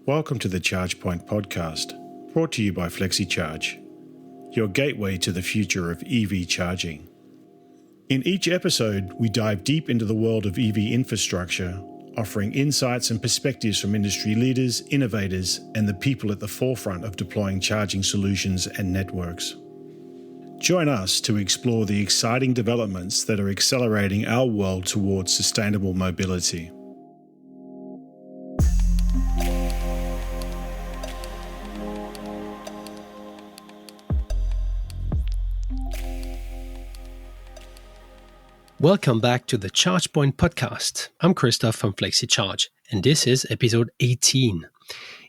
Welcome to the ChargePoint podcast, brought to you by Flexecharge, your gateway to the future of EV charging. In each episode, we dive deep into the world of EV infrastructure, offering insights and perspectives from industry leaders, innovators, and the people at the forefront of deploying charging solutions and networks. Join us to explore the exciting developments that are accelerating our world towards sustainable mobility. Welcome back to the ChargePoint podcast. I'm Christoph from Flexecharge, and this is episode 18.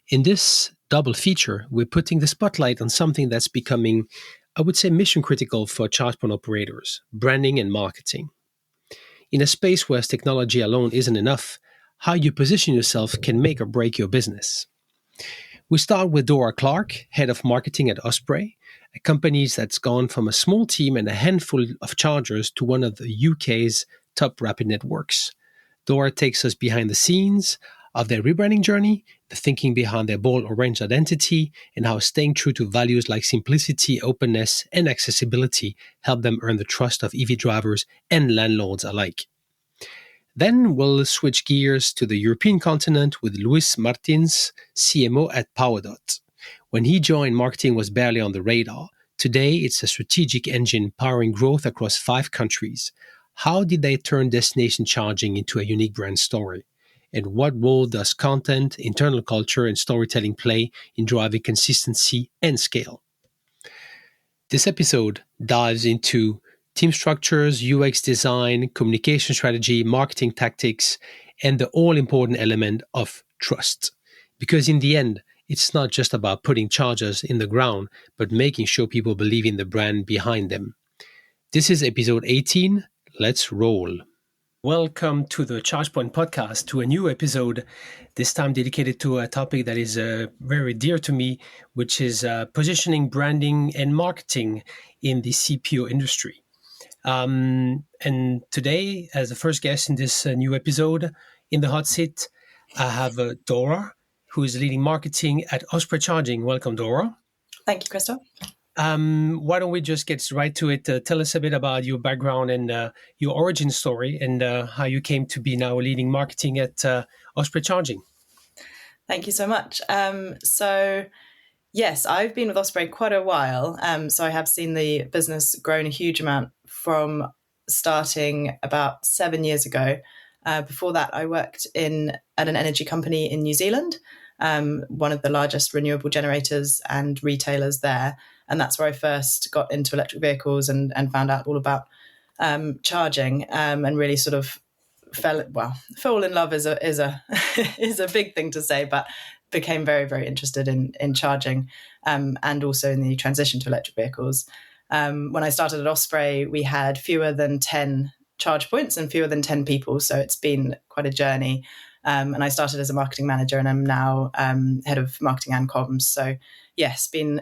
In this double feature, we're putting the spotlight on something that's becoming, I would say, mission critical for ChargePoint operators: branding and marketing. In a space where technology alone isn't enough, how you position yourself can make or break your business. We start with Dora Clarke, head of marketing at Osprey, a company that's gone from a small team and a handful of chargers to one of the UK's top rapid networks. Dora takes us behind the scenes of their rebranding journey, the thinking behind their bold orange identity, and how staying true to values like simplicity, openness, and accessibility help them earn the trust of EV drivers and landlords alike. Then we'll switch gears to the European continent with Luís Martins, CMO at Powerdot. When he joined, marketing was barely on the radar. Today, it's a strategic engine powering growth across 5 countries. How did they turn destination charging into a unique brand story? And what role does content, internal culture, and storytelling play in driving consistency and scale? This episode dives into team structures, UX design, communication strategy, marketing tactics, and the all-important element of trust. Because in the end, it's not just about putting chargers in the ground, but making sure people believe in the brand behind them. This is episode 18. Let's roll. Welcome to the ChargePoint podcast, to a new episode, this time dedicated to a topic that is very dear to me, which is positioning, branding, and marketing in the CPO industry. And today, as the first guest in this new episode, in the hot seat, I have Dora, who is leading marketing at Osprey Charging. Welcome, Dora. Thank you, Christoph. Why don't we just get right to it? Tell us a bit about your background and your origin story and how you came to be now leading marketing at Osprey Charging. Thank you so much. Yes, I've been with Osprey quite a while. So I have seen the business grown a huge amount from starting about 7 years ago. Before that, I worked at an energy company in New Zealand, one of the largest renewable generators and retailers there. And that's where I first got into electric vehicles and found out all about charging and really sort of fall in love is a is a big thing to say, but became very, very interested in charging and also in the transition to electric vehicles. When I started at Osprey, we had fewer than 10 charge points and fewer than 10 people. So it's been quite a journey. And I started as a marketing manager and I'm now head of marketing and comms. So yes, been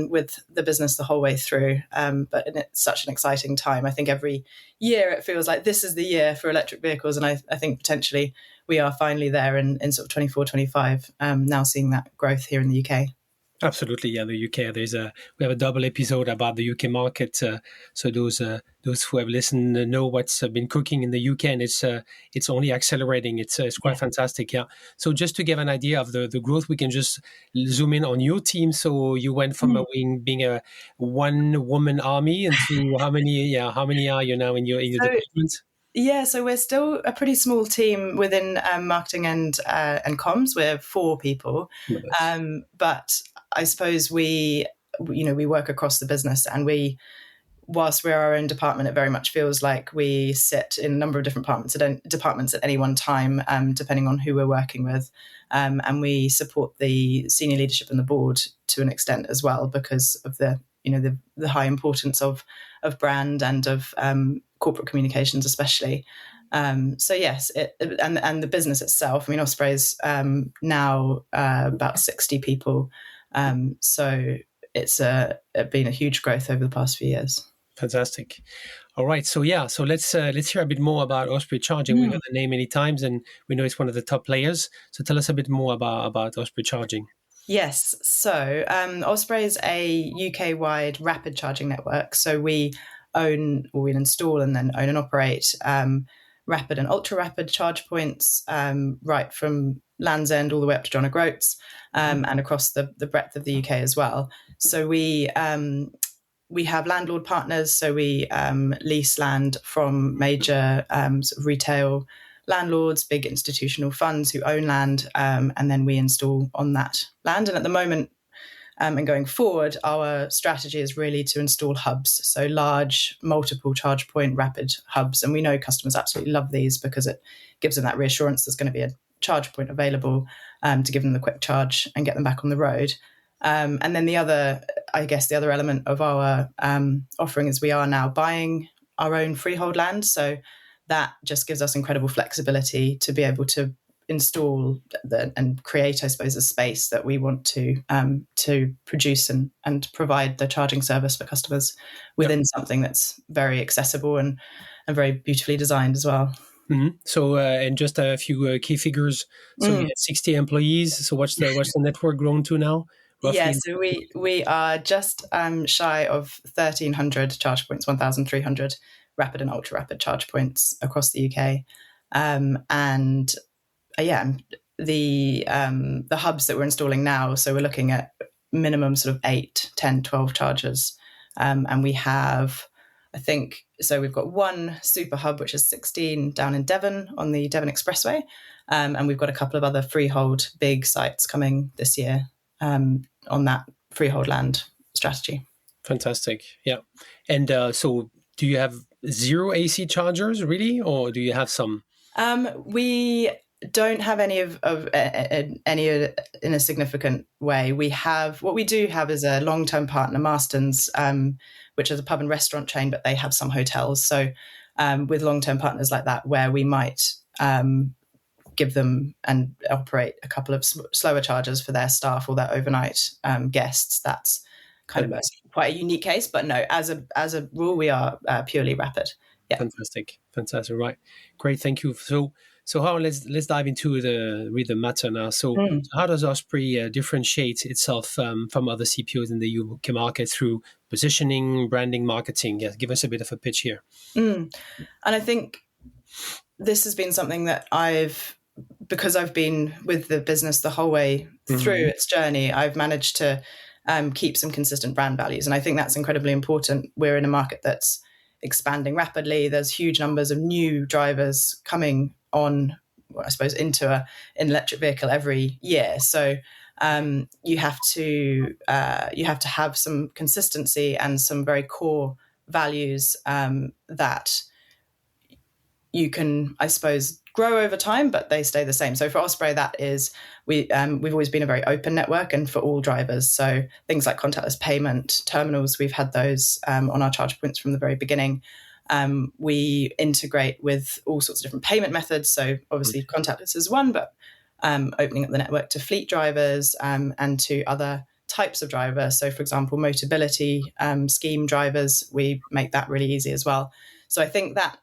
with the business the whole way through. But it's such an exciting time. I think every year it feels like this is the year for electric vehicles. And I think potentially we are finally there in sort of 24, 25, now seeing that growth here in the UK. Absolutely, yeah. The UK. We have a double episode about the UK market. So those who have listened know what's been cooking in the UK, and it's only accelerating. It's quite fantastic, yeah. So just to give an idea of the growth, we can just zoom in on your team. So you went from being a one-woman army into how many are you now in your department? Yeah, so we're still a pretty small team within marketing and comms. We're 4 people, but I suppose we work across the business, and whilst we're our own department, it very much feels like we sit in a number of different departments at any one time, depending on who we're working with, and we support the senior leadership and the board to an extent as well because of the high importance of brand and of corporate communications, especially. So yes, and the business itself. I mean, Osprey's now about 60 people. So it's been a huge growth over the past few years. Fantastic. All right. So let's hear a bit more about Osprey Charging. We heard the name many times, and we know it's one of the top players. So tell us a bit more about Osprey Charging. Yes. So Osprey is a UK-wide rapid charging network. So we install and then own and operate rapid and ultra-rapid charge points right from Land's End all the way up to John O'Groats and across the breadth of the UK as well. So we have landlord partners. So we lease land from major sort of retail landlords, big institutional funds who own land, and then we install on that land. And at the moment, and going forward, our strategy is really to install hubs, so large, multiple charge point rapid hubs. And we know customers absolutely love these because it gives them that reassurance there's going to be a charge point available to give them the quick charge and get them back on the road. And then the other element of our offering is we are now buying our own freehold land. So that just gives us incredible flexibility to be able to install and create, I suppose, a space that we want to produce and provide the charging service for customers within something that's very accessible and very beautifully designed as well. Mm-hmm. So, and just a few key figures. So you had 60 employees. So what's the network grown to now? Roughly? Yeah, so we are just shy of 1,300 charge points, 1,300 rapid and ultra rapid charge points across the UK, the hubs that we're installing now. So we're looking at minimum sort of 8, 10, 12 chargers, and we have, I think, so we've got one super hub which is 16 down in Devon on the Devon Expressway, and we've got a couple of other freehold big sites coming this year on that freehold land strategy. Fantastic. Yeah. And so do you have 0 AC chargers really, or do you have some? We don't have any of any in a significant way. What we do have is a long-term partner, Marston's, which is a pub and restaurant chain, but they have some hotels. So with long-term partners like that, where we might give them and operate a couple of slower chargers for their staff or their overnight guests, that's kind of quite a unique case. But no, as a rule, we are purely rapid. Yeah. Fantastic. Right. Great. Thank you. So how let's dive into the matter now. So how does Osprey differentiate itself from other CPOs in the UK market through positioning, branding, marketing? Yeah, give us a bit of a pitch here. And I think this has been something that because I've been with the business the whole way through its journey, I've managed to keep some consistent brand values. And I think that's incredibly important. We're in a market that's expanding rapidly. There's huge numbers of new drivers coming on, I suppose, into an electric vehicle every year. So you have to have some consistency and some very core values that you can, I suppose, grow over time, but they stay the same. So for Osprey, that is, we've always been a very open network and for all drivers. So things like contactless payment terminals, we've had those on our charge points from the very beginning. We integrate with all sorts of different payment methods. So obviously contactless is one, but opening up the network to fleet drivers and to other types of drivers. So for example, Motability scheme drivers, we make that really easy as well. So I think that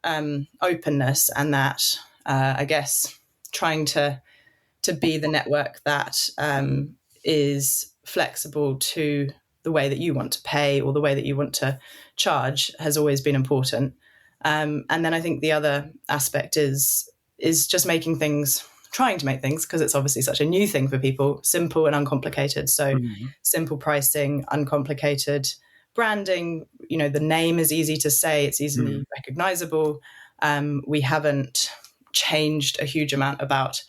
openness and that, I guess, trying to be the network that is flexible to the way that you want to pay or the way that you want to charge has always been important. And then I think the other aspect is just trying to make things, because it's obviously such a new thing for people, simple and uncomplicated. So simple pricing, uncomplicated branding, the name is easy to say, it's easily recognizable. We haven't changed a huge amount about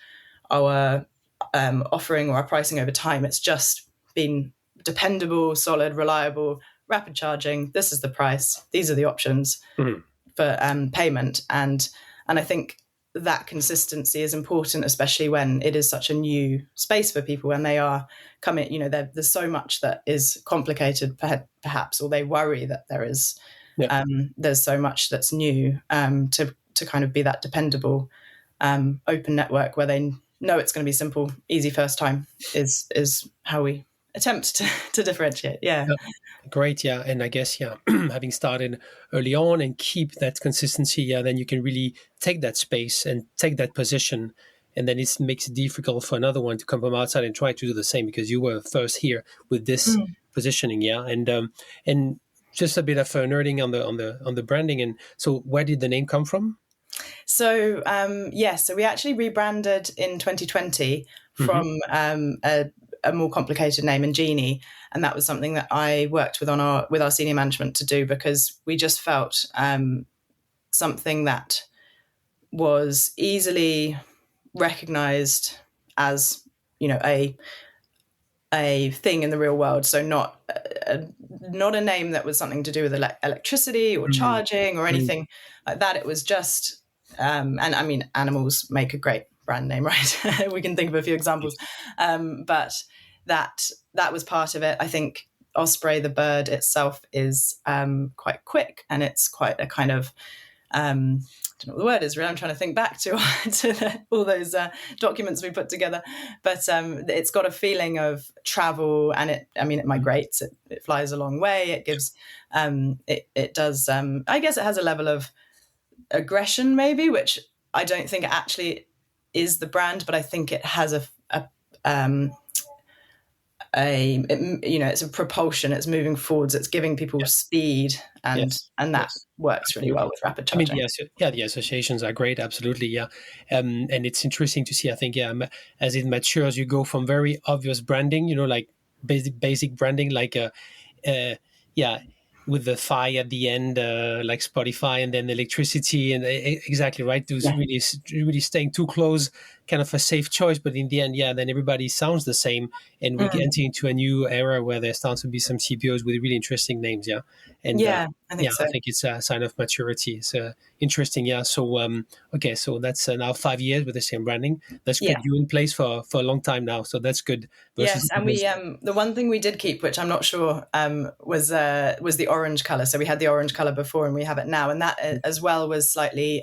our offering or our pricing over time. It's just been dependable, solid, reliable, rapid charging. This is the price. These are the options for payment. And I think that consistency is important, especially when it is such a new space for people, when they are coming, there's so much that is complicated perhaps, or they worry that there's so much that's new, to kind of be that dependable, open network where they know it's going to be simple, easy first time is how we attempt to differentiate. Yeah. Great, yeah. And I guess, yeah, having started early on and keep that consistency, yeah, then you can really take that space and take that position. And then it makes it difficult for another one to come from outside and try to do the same, because you were first here with this positioning, yeah. And just a bit of nerding on the branding. And so, where did the name come from? So so we actually rebranded in 2020 from a more complicated name, Ingenie, and that was something that I worked with with our senior management to do, because we just felt something that was easily recognized as, a thing in the real world. So not a name that was something to do with electricity or charging or anything like that. It was just, and I mean, animals make a great brand name, right? We can think of a few examples, but that was part of it. I think Osprey, the bird itself, is quite quick, and it's quite a kind of I don't know what the word is really. I'm trying to think back to all those documents we put together, but it's got a feeling of travel, and it migrates, it flies a long way. It gives, it does. I guess it has a level of aggression, maybe, which I don't think it actually is the brand, but I think it has it's a propulsion. It's moving forwards. It's giving people speed, and that works really well with rapid charging. I mean, the associations are great. Absolutely, yeah. And it's interesting to see. I think, as it matures, you go from very obvious branding, like basic branding, like with the phi at the end, like Spotify, and then electricity, and exactly right. Those really staying too close, kind of a safe choice. But in the end, then everybody sounds the same, and we get into a new era where there starts to be some CPOs with really interesting names. Yeah, and I think so. I think it's a sign of maturity. It's interesting. Yeah. So okay, so that's now 5 years with the same branding. That's good. You're in place for a long time now, so that's good. Yes, and we the one thing we did keep, which I'm not sure was the orange color. So we had the orange color before, and we have it now, and that as well was slightly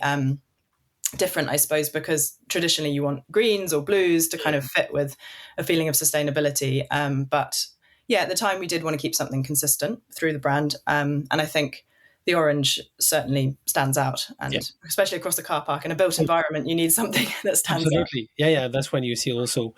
different, I suppose, because traditionally you want greens or blues to kind of fit with a feeling of sustainability. But at the time we did want to keep something consistent through the brand, and I think the orange certainly stands out, and especially across the car park in a built environment, you need something that stands out. Absolutely. Yeah. That's when you see also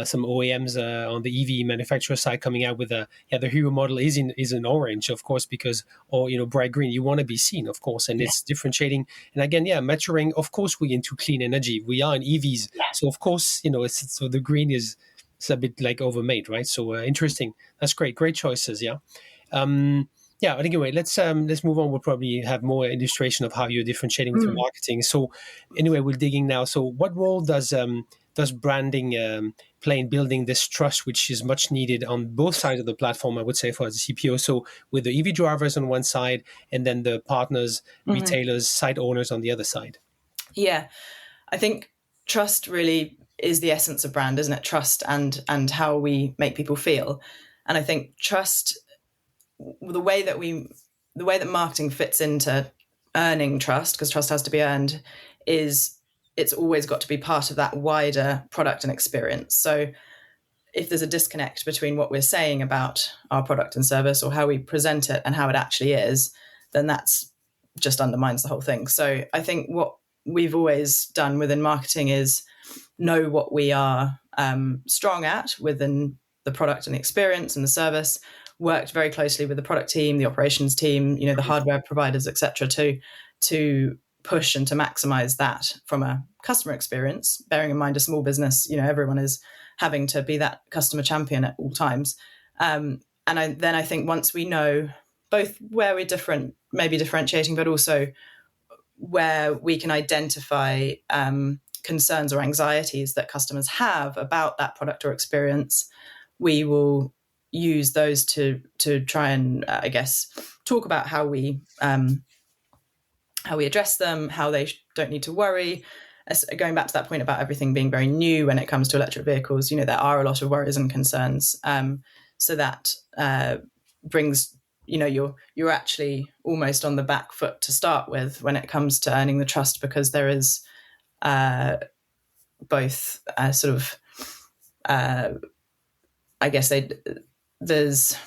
some OEMs on the EV manufacturer side coming out with the Hero model is in orange, of course, because, or bright green. You want to be seen, of course, and it's differentiating. And again, maturing. Of course, we're into clean energy. We are in EVs, so of course, so the green is a bit like overmade, right? So interesting. That's great. Great choices. Yeah. Anyway, let's move on. We'll probably have more illustration of how you're differentiating with your marketing. So anyway, we're digging now. So what role does branding play in building this trust, which is much needed on both sides of the platform, I would say, for the CPO? So with the EV drivers on one side, and then the partners, retailers, site owners on the other side. Yeah, I think trust really is the essence of brand, isn't it? Trust and how we make people feel. And I think trust, the way that marketing fits into earning trust, because trust has to be earned, is it's always got to be part of that wider product and experience. So if there's a disconnect between what we're saying about our product and service, or how we present it and how it actually is, then that's just undermines the whole thing. So I think what we've always done within marketing is know what we are strong at within the product and the experience and the service, worked very closely with the product team, the operations team, the hardware providers, etc., to push and to maximize that from a customer experience, bearing in mind a small business, everyone is having to be that customer champion at all times. And I think once we know both where we're different, maybe differentiating, but also where we can identify concerns or anxieties that customers have about that product or experience, we will use those to try and I guess talk about how we address them, how they don't need to worry. Going back to that point about everything being very new when it comes to electric vehicles, there are a lot of worries and concerns. So that brings, you're actually almost on the back foot to start with when it comes to earning the trust, because there is both sort of I guess there's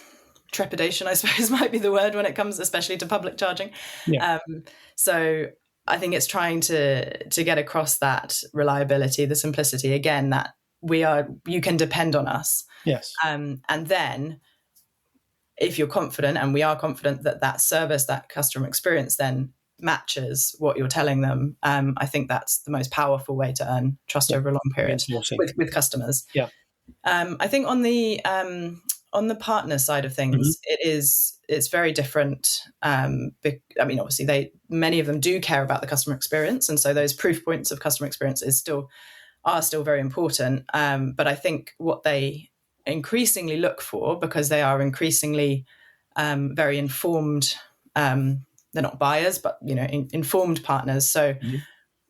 trepidation, I suppose, might be the word when it comes, especially to public charging. Yeah. So I think it's trying to get across that reliability, the simplicity, again, that you can depend on us. Yes. And then if you're confident, and we are confident that service, that customer experience then matches what you're telling them, I think that's the most powerful way to earn trust over a long period with customers. Yeah. I think on the partner side of things, it's very different. Obviously, many of them do care about the customer experience, and so those proof points of customer experience are still very important. But I think what they increasingly look for, because they are increasingly very informed. They're not buyers, but informed partners. So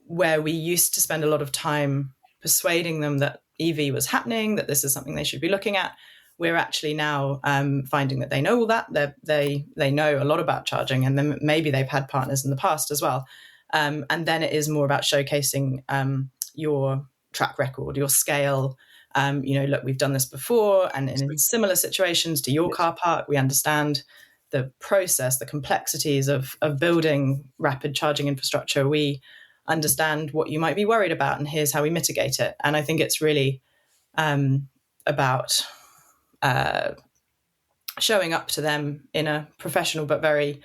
where we used to spend a lot of time persuading them that EV was happening, that this is something they should be looking at, we're actually now finding that they know all that. They know a lot about charging, and then maybe they've had partners in the past as well. And then it is more about showcasing your track record, your scale. Look, we've done this before, and in similar situations to your car park, we understand the process, the complexities of building rapid charging infrastructure. We understand what you might be worried about, and here's how we mitigate it. And I think it's really about showing up to them in a professional but very,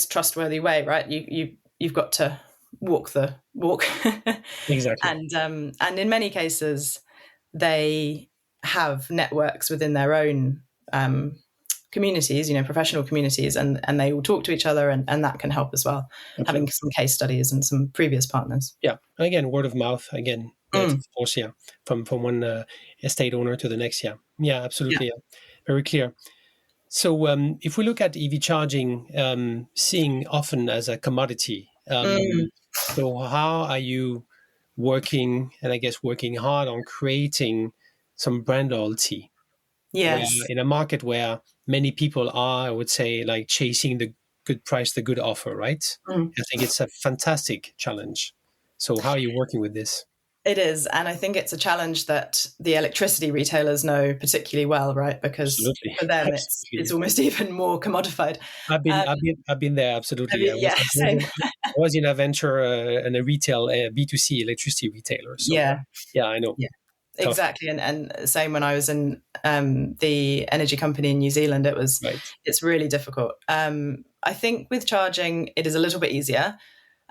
trustworthy way, right? You've got to walk the walk. Exactly. And in many cases, they have networks within their own communities, professional communities, and they all talk to each other, and that can help as well. Absolutely. Having some case studies and some previous partners. Yeah, and again, word of mouth. Again, of course, yeah, from one estate owner to the next. Yeah, absolutely, yeah. Very clear. So, if we look at EV charging, seeing often as a commodity, so how are you working, and I guess working hard on creating some brand loyalty? Yes. In a market where many people are, I would say, like chasing the good price, the good offer, right? I think it's a fantastic challenge. So how are you working with this? It is. And I think it's a challenge that the electricity retailers know particularly well, right? Because for them, it's almost even more commodified. I've been there, absolutely. Same. I was in a venture and a retail B2C electricity retailer. So yeah, I know. Yeah. Tough. Exactly, and same when I was in the energy company in New Zealand. It's really difficult. I think with charging, it is a little bit easier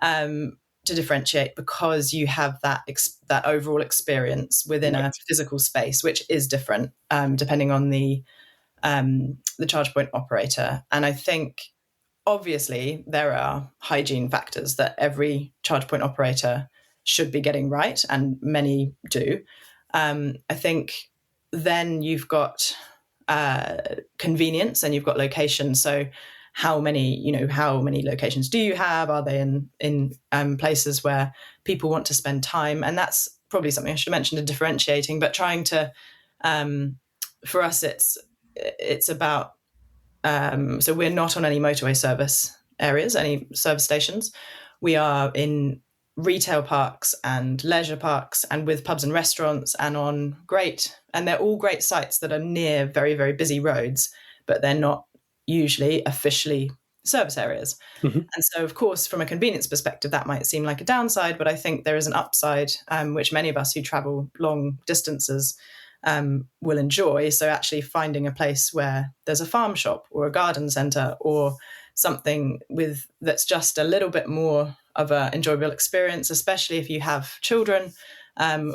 to differentiate because you have that overall experience within a physical space, which is different depending on the charge point operator. And I think obviously there are hygiene factors that every charge point operator should be getting right, and many do. I think then you've got convenience and you've got location. So how many locations do you have? Are they in places where people want to spend time? And that's probably something I should have mentioned in differentiating, but trying to, for us, it's about, so we're not on any motorway service areas, any service stations. We are in retail parks and leisure parks and with pubs and restaurants and and they're all great sites that are near very, very busy roads, but they're not usually officially service areas. And so, of course, from a convenience perspective, that might seem like a downside, but I think there is an upside, which many of us who travel long distances will enjoy. So actually finding a place where there's a farm shop or a garden centre or something that's just a little bit more of an enjoyable experience, especially if you have children,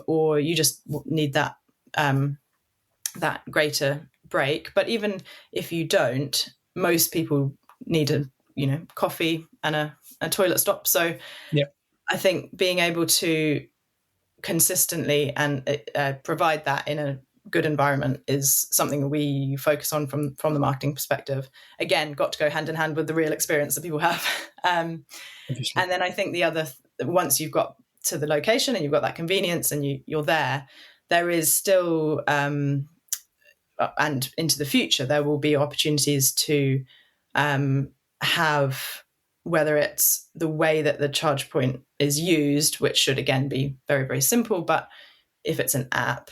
or you just need that greater break. But even if you don't, most people need a coffee and a toilet stop. So I think being able to consistently and provide that in a good environment is something we focus on from the marketing perspective. Again, got to go hand in hand with the real experience that people have. And then I think the other, once you've got to the location and you've got that convenience and you're there is still, and into the future, there will be opportunities to have, whether it's the way that the charge point is used, which should again be very, very simple, but if it's an app,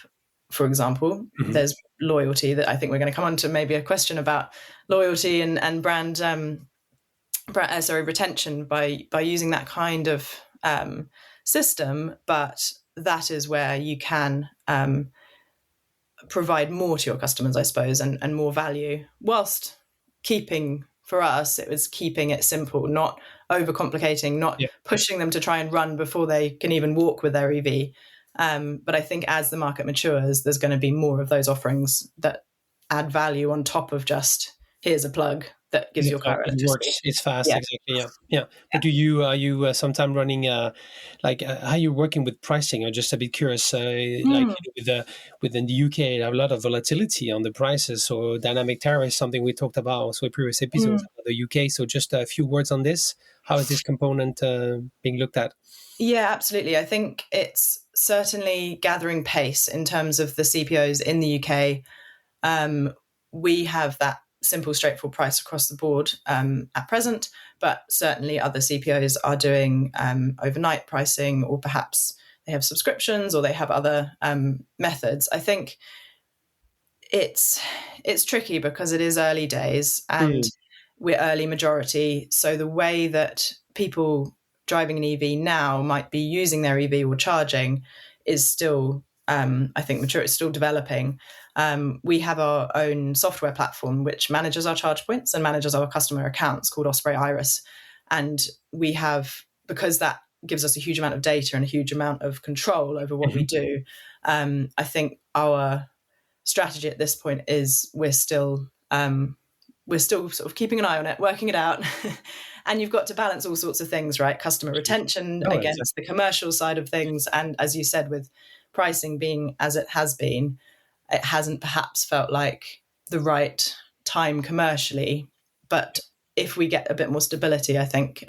for example, there's loyalty that I think we're going to come on to maybe a question about loyalty and brand retention by using that kind of system, but that is where you can provide more to your customers, I suppose, and more value, whilst keeping, for us, it was keeping it simple, not overcomplicating, not pushing them to try and run before they can even walk with their EV. But I think as the market matures, there's going to be more of those offerings that add value on top of just, here's a plug that gives your car electricity. It works. It's fast. Yeah. Exactly. Yeah. But are you sometimes running how are you working with pricing? I'm just a bit curious. Within the UK, you have a lot of volatility on the prices. So dynamic tariffs, something we talked about also in previous episodes about the UK. So just a few words on this. How is this component being looked at? Yeah, absolutely. I think it's certainly gathering pace in terms of the CPOs in the UK. We have that simple, straightforward price across the board at present, but certainly other CPOs are doing overnight pricing, or perhaps they have subscriptions, or they have other methods. I think it's tricky because it is early days and we're early majority. So the way that people driving an EV now might be using their EV or charging is still, I think, mature. It's still developing. We have our own software platform which manages our charge points and manages our customer accounts, called Osprey Iris. And we have, because that gives us a huge amount of data and a huge amount of control over what we do, I think our strategy at this point is we're still sort of keeping an eye on it, working it out. And you've got to balance all sorts of things, right? Customer retention against the commercial side of things. And as you said, with pricing being as it has been, it hasn't perhaps felt like the right time commercially. But if we get a bit more stability, I think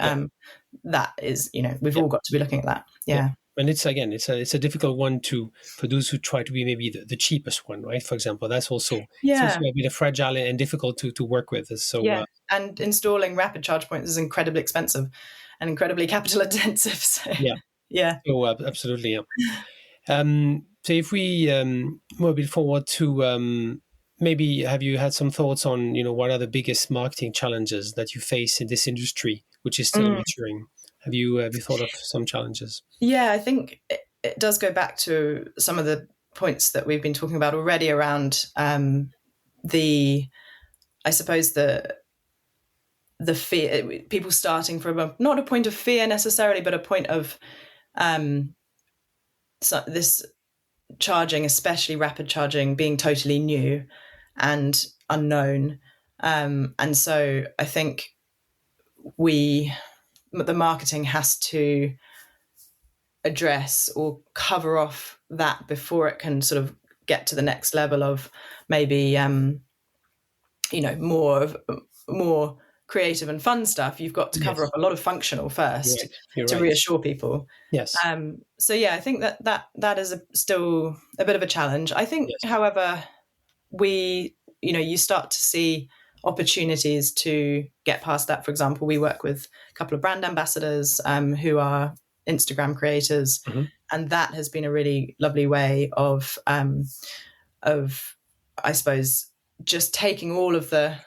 that is, we've all got to be looking at that. Yeah. And it's a difficult one for those who try to be maybe the cheapest one, right? For example, that's also seems to be fragile and difficult to work with. So and installing rapid charge points is incredibly expensive and incredibly capital intensive. So Oh, absolutely. So if we move a bit forward to maybe, have you had some thoughts on what are the biggest marketing challenges that you face in this industry, which is still maturing? Have you thought of some challenges? Yeah, I think it does go back to some of the points that we've been talking about already around the fear, people starting from not a point of fear necessarily, but a point of this charging, especially rapid charging, being totally new and unknown. And so I think the marketing has to address or cover off that before it can sort of get to the next level of maybe more creative and fun stuff. You've got to cover up a lot of functional first to reassure people. Yes. So yeah, I think that is still a bit of a challenge. I think, however, you start to see opportunities to get past that. For example, we work with a couple of brand ambassadors who are Instagram creators, and that has been a really lovely way of I suppose just taking all of the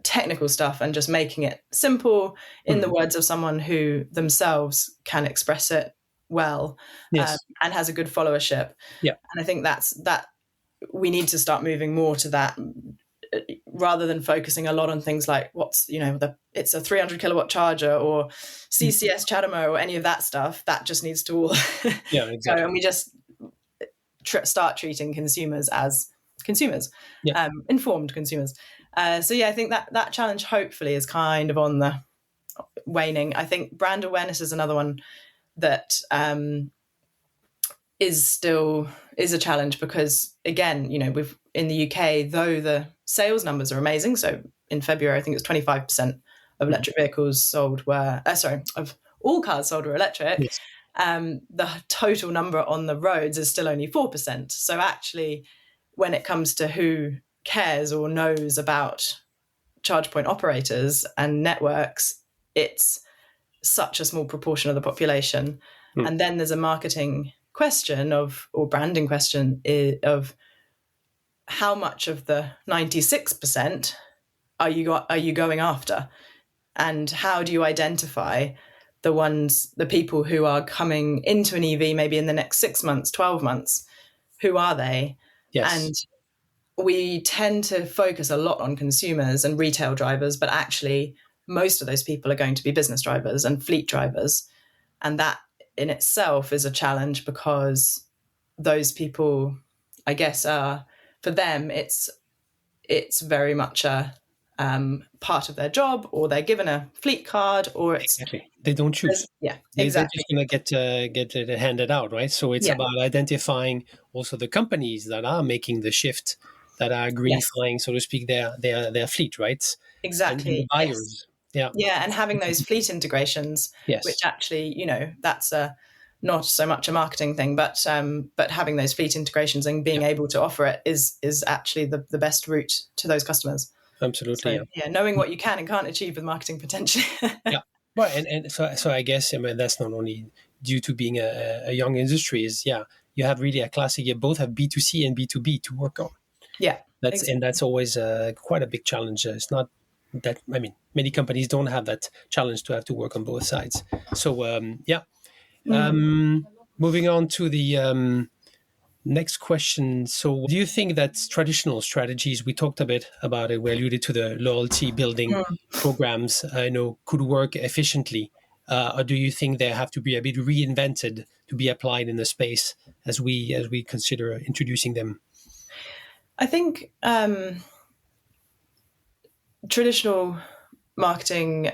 technical stuff and just making it simple in the words of someone who themselves can express it well and has a good followership. And I think that we need to start moving more to that, rather than focusing a lot on things like it's a 300 kilowatt charger or CCS Chatamo or any of that stuff. That just needs to all exactly. go, and we just start treating consumers as consumers, informed consumers. I think that challenge hopefully is kind of on the waning. I think brand awareness is another one that is a challenge, because again, we've in the UK, though the sales numbers are amazing. So in February, I think it's 25% of electric vehicles sold of all cars sold were electric. Yes. The total number on the roads is still only 4%. So actually, when it comes to who cares or knows about charge point operators and networks, it's such a small proportion of the population. And then there's a marketing question or branding question of how much of the 96% are you going after? And how do you identify the people who are coming into an EV maybe in the next 6 months, 12 months? Who are they? Yes. And we tend to focus a lot on consumers and retail drivers, but actually most of those people are going to be business drivers and fleet drivers. And that in itself is a challenge, because those people, I guess, for them, it's very much a part of their job, or they're given a fleet card, or it's exactly, they don't choose. Yeah, They're exactly. just going to get it handed out, right? So it's about identifying also the companies that are making the shift, that are greenifying, so to speak, their fleet, right? Exactly. And the buyers. Yes. Yeah, and having those fleet integrations, which actually, that's not so much a marketing thing, but having those fleet integrations and being able to offer it is actually the best route to those customers. Absolutely. So, knowing what you can and can't achieve with marketing potentially. Yeah. Well, and so I guess, I mean, that's not only due to being a young industry, is you have really a classic. You both have B2C and B2B to work on. Yeah, and that's always quite a big challenge. It's not that, I mean, many companies don't have that challenge to have to work on both sides. So moving on to the next question. So do you think that traditional strategies, we talked a bit about it, we alluded to the loyalty building programs, could work efficiently? Or do you think they have to be a bit reinvented to be applied in the space as we consider introducing them? I think traditional marketing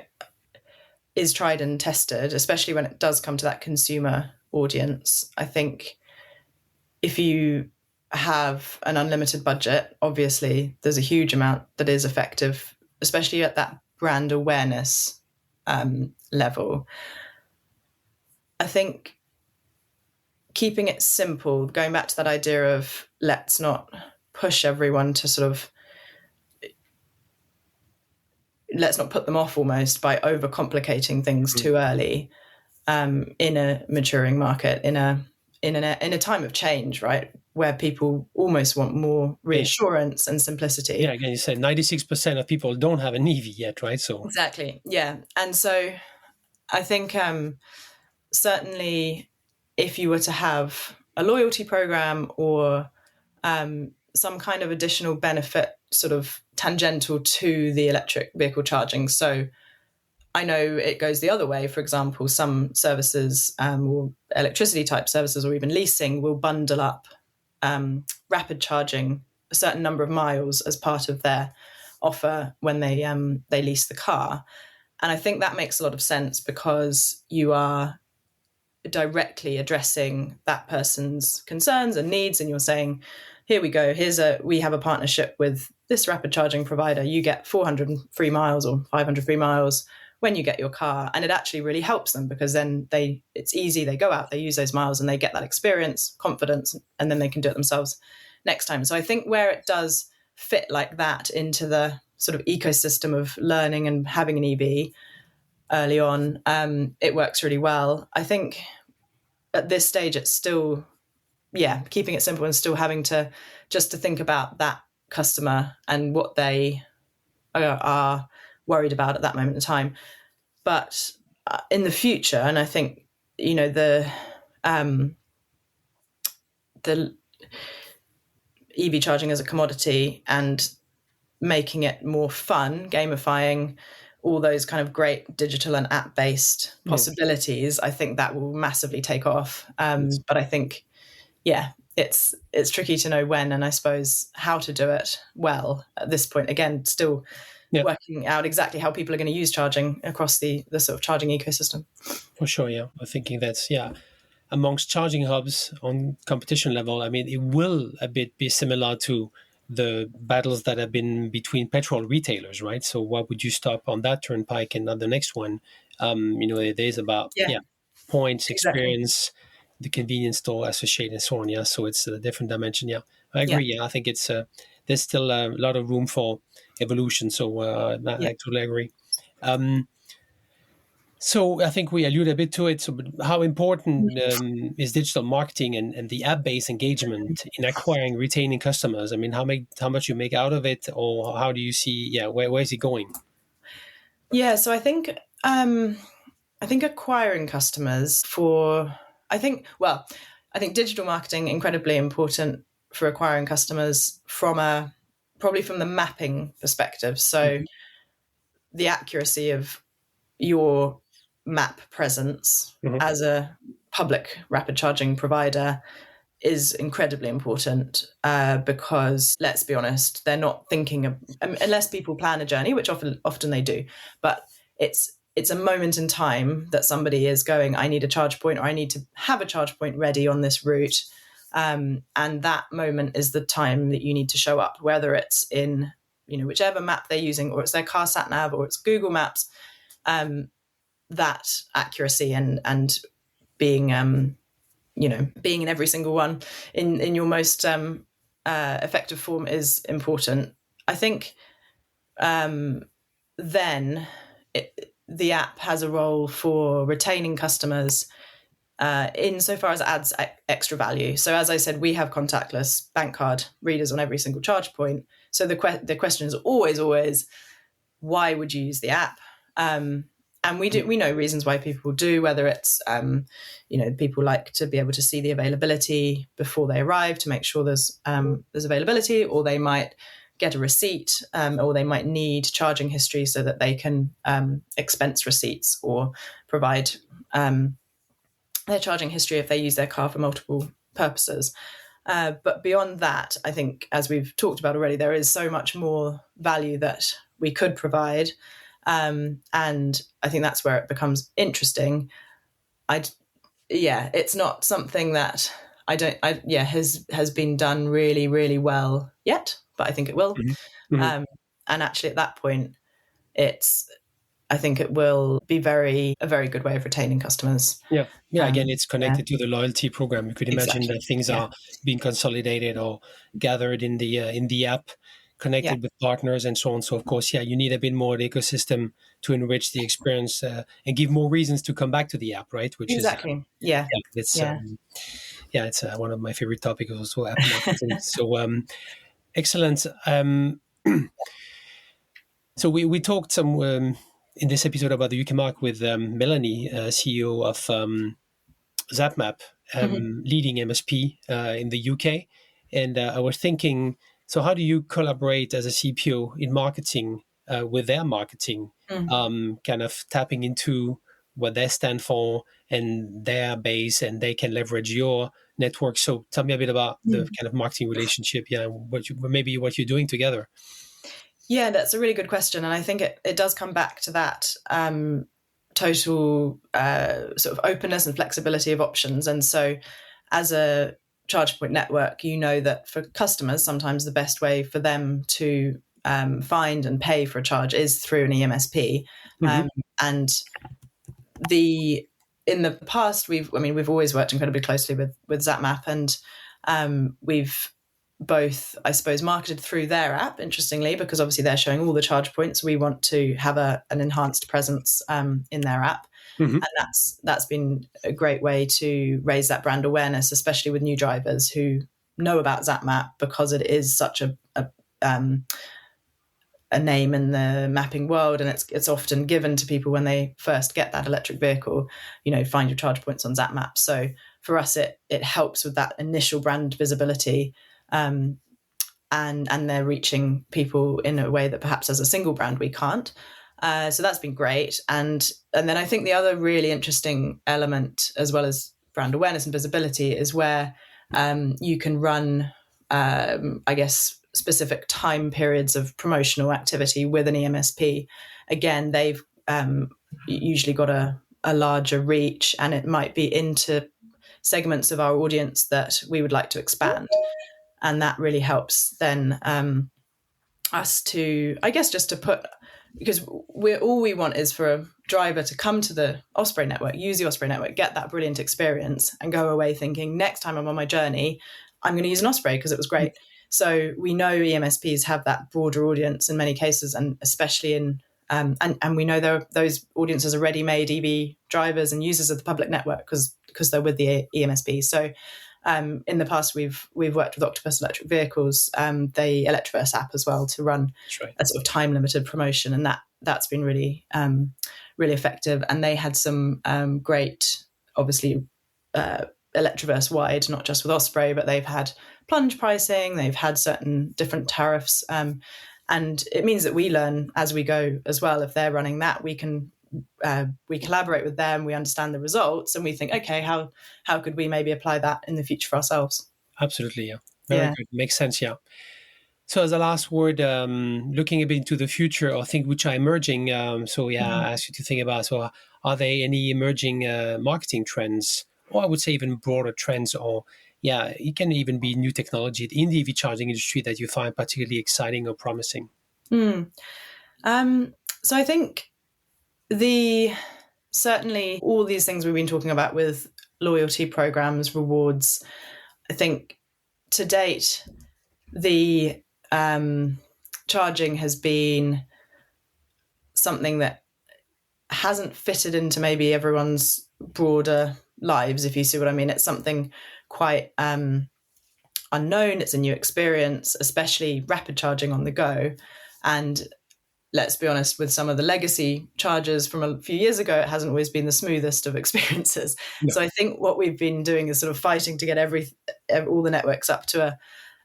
is tried and tested, especially when it does come to that consumer audience. I think if you have an unlimited budget, obviously there's a huge amount that is effective, especially at that brand awareness level. I think keeping it simple, going back to that idea of let's not push everyone to let's not put them off almost by overcomplicating things too early in a maturing market, in a time of change, right, where people almost want more reassurance and simplicity. Yeah, again, you said 96% of people don't have an EV yet, right? So exactly, yeah. And so I think certainly if you were to have a loyalty program or some kind of additional benefit sort of tangential to the electric vehicle charging. So I know it goes the other way. For example, some services or electricity type services or even leasing will bundle up rapid charging, a certain number of miles as part of their offer when they lease the car. And I think that makes a lot of sense, because you are directly addressing that person's concerns and needs, and you're saying, here we go, we have a partnership with this rapid charging provider, you get 400 free miles or 500 free miles when you get your car. And it actually really helps them, because then it's easy, they go out, they use those miles and they get that experience, confidence, and then they can do it themselves next time. So I think where it does fit like that into the sort of ecosystem of learning and having an EV early on, it works really well. I think at this stage it's still keeping it simple and still having to think about that customer and what they are worried about at that moment in time. But in the future, and I think the EV charging as a commodity and making it more fun, gamifying all those kind of great digital and app-based possibilities, I think that will massively take off. But I think it's tricky to know when, and I suppose how to do it well at this point. Again, still working out exactly how people are going to use charging across the sort of charging ecosystem. For sure, yeah. I'm thinking that's, amongst charging hubs on competition level, I mean, it will a bit be similar to the battles that have been between petrol retailers, right? So why would you stop on that turnpike and not the next one? It is about points, experience, the convenience store associated, and so on. Yeah, so it's a different dimension. Yeah, I agree. Yeah, I think it's there's still a lot of room for evolution. So I totally agree. So I think we allude a bit to it. So but how important is digital marketing and the app-based engagement in acquiring, retaining customers? I mean, how much you make out of it, or how do you see? Yeah, where is it going? Yeah, so I think acquiring customers I think digital marketing incredibly important for acquiring customers probably from the mapping perspective. So the accuracy of your map presence as a public rapid charging provider is incredibly important because, let's be honest, they're not thinking of, unless people plan a journey, which often they do, but it's a moment in time that somebody is going, I need a charge point, or I need to have a charge point ready on this route. And that moment is the time that you need to show up, whether it's in, whichever map they're using, or it's their car sat nav, or it's Google Maps. That accuracy and being, being in every single one in your most effective form is important. I think then the app has a role for retaining customers insofar as it adds extra value. So as I said, we have contactless bank card readers on every single charge point. So the question is always, why would you use the app? And we know reasons why people do, whether it's, people like to be able to see the availability before they arrive to make sure there's availability, or they might get a receipt, or they might need charging history so that they can expense receipts or provide their charging history if they use their car for multiple purposes. But beyond that, I think, as we've talked about already, there is so much more value that we could provide. And I think that's where it becomes interesting. It's not something that has been done really, really well yet, but I think it will. Mm-hmm. And actually at that point, I think it will be a very good way of retaining customers. Yeah. Again, it's connected to the loyalty program. You could imagine that things are being consolidated or gathered in the app, connected with partners and so on. So of course, you need a bit more of the ecosystem to enrich the experience and give more reasons to come back to the app, right? Which is it's one of my favorite topics also, app marketing. So excellent. So we talked some in this episode about the UK market with Melanie, CEO of ZapMap, leading MSP in the UK. And I was thinking, so how do you collaborate as a CPO in marketing with their marketing, kind of tapping into what they stand for and their base, and they can leverage your network? So tell me a bit about the kind of marketing relationship, what you're doing together. Yeah, that's a really good question. And I think it does come back to that total sort of openness and flexibility of options. And so as a charge point network, that for customers, sometimes the best way for them to find and pay for a charge is through an EMSP. And in the past, we've always worked incredibly closely with ZapMap, and we've both, I suppose, marketed through their app, interestingly, because obviously they're showing all the charge points. We want to have an enhanced presence in their app. And that's been a great way to raise that brand awareness, especially with new drivers who know about ZapMap, because it is such a name in the mapping world, and it's often given to people when they first get that electric vehicle, find your charge points on ZapMap. So for us, it helps with that initial brand visibility, and they're reaching people in a way that perhaps as a single brand we can't. So that's been great. And then I think the other really interesting element, as well as brand awareness and visibility, is where you can run, specific time periods of promotional activity with an EMSP. Again, they've usually got a larger reach, and it might be into segments of our audience that we would like to expand. And that really helps then us to, just to put, because all we want is for a driver to come to the Osprey network, use the Osprey network, get that brilliant experience, and go away thinking, next time I'm on my journey, I'm going to use an Osprey because it was great. So we know EMSPs have that broader audience in many cases, and especially in And we know those audiences are ready-made EV drivers and users of the public network because they're with the EMSP. So in the past, we've worked with Octopus Electric Vehicles, the Electroverse app as well, to run a sort of time-limited promotion, and that's been really really effective. And they had some great, obviously, Electroverse wide, not just with Osprey, but they've had plunge pricing, they've had certain different tariffs, and it means that we learn as we go as well. If they're running that, we collaborate with them, we understand the results, and we think, okay, how could we maybe apply that in the future for ourselves? Absolutely, yeah. Very good. Makes sense, yeah. So as a last word, looking a bit into the future, I think which are emerging. I ask you to think about, so are there any emerging marketing trends, or I would say even broader trends, or it can even be new technology in the EV charging industry that you find particularly exciting or promising? So I think certainly all these things we've been talking about with loyalty programs, rewards, I think to date, the charging has been something that hasn't fitted into maybe everyone's broader lives, if you see what I mean. It's something quite unknown. It's a new experience, especially rapid charging on the go. And let's be honest, with some of the legacy chargers from a few years ago, it hasn't always been the smoothest of experiences. No. So I think what we've been doing is sort of fighting to get all the networks up to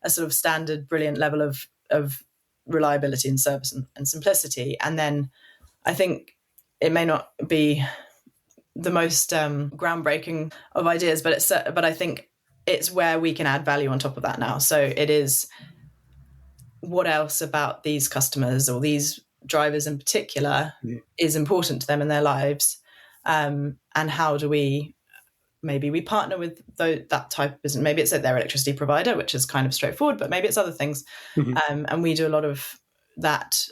a sort of standard, brilliant level of reliability and service and simplicity. And then I think it may not be the most groundbreaking of ideas, but I think it's where we can add value on top of that now. So it is, what else about these customers or these drivers in particular is important to them in their lives, and how do we partner with that type of business. Maybe it's their electricity provider, which is kind of straightforward, but maybe it's other things. And we do a lot of that,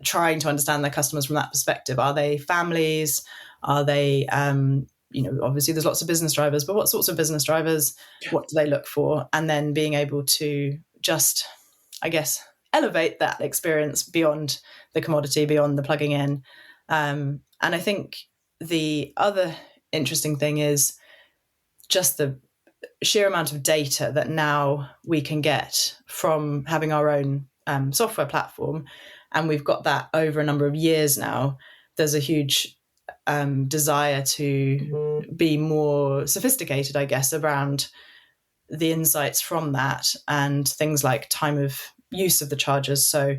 trying to understand their customers from that perspective. Are they families? Are they, obviously there's lots of business drivers, but what sorts of business drivers? What do they look for? And then being able to just, I guess, elevate that experience beyond the commodity, beyond the plugging in. And I think the other interesting thing is just the sheer amount of data that now we can get from having our own software platform. And we've got that over a number of years now. There's a huge desire to be more sophisticated, I guess, around the insights from that, and things like time of use of the chargers. So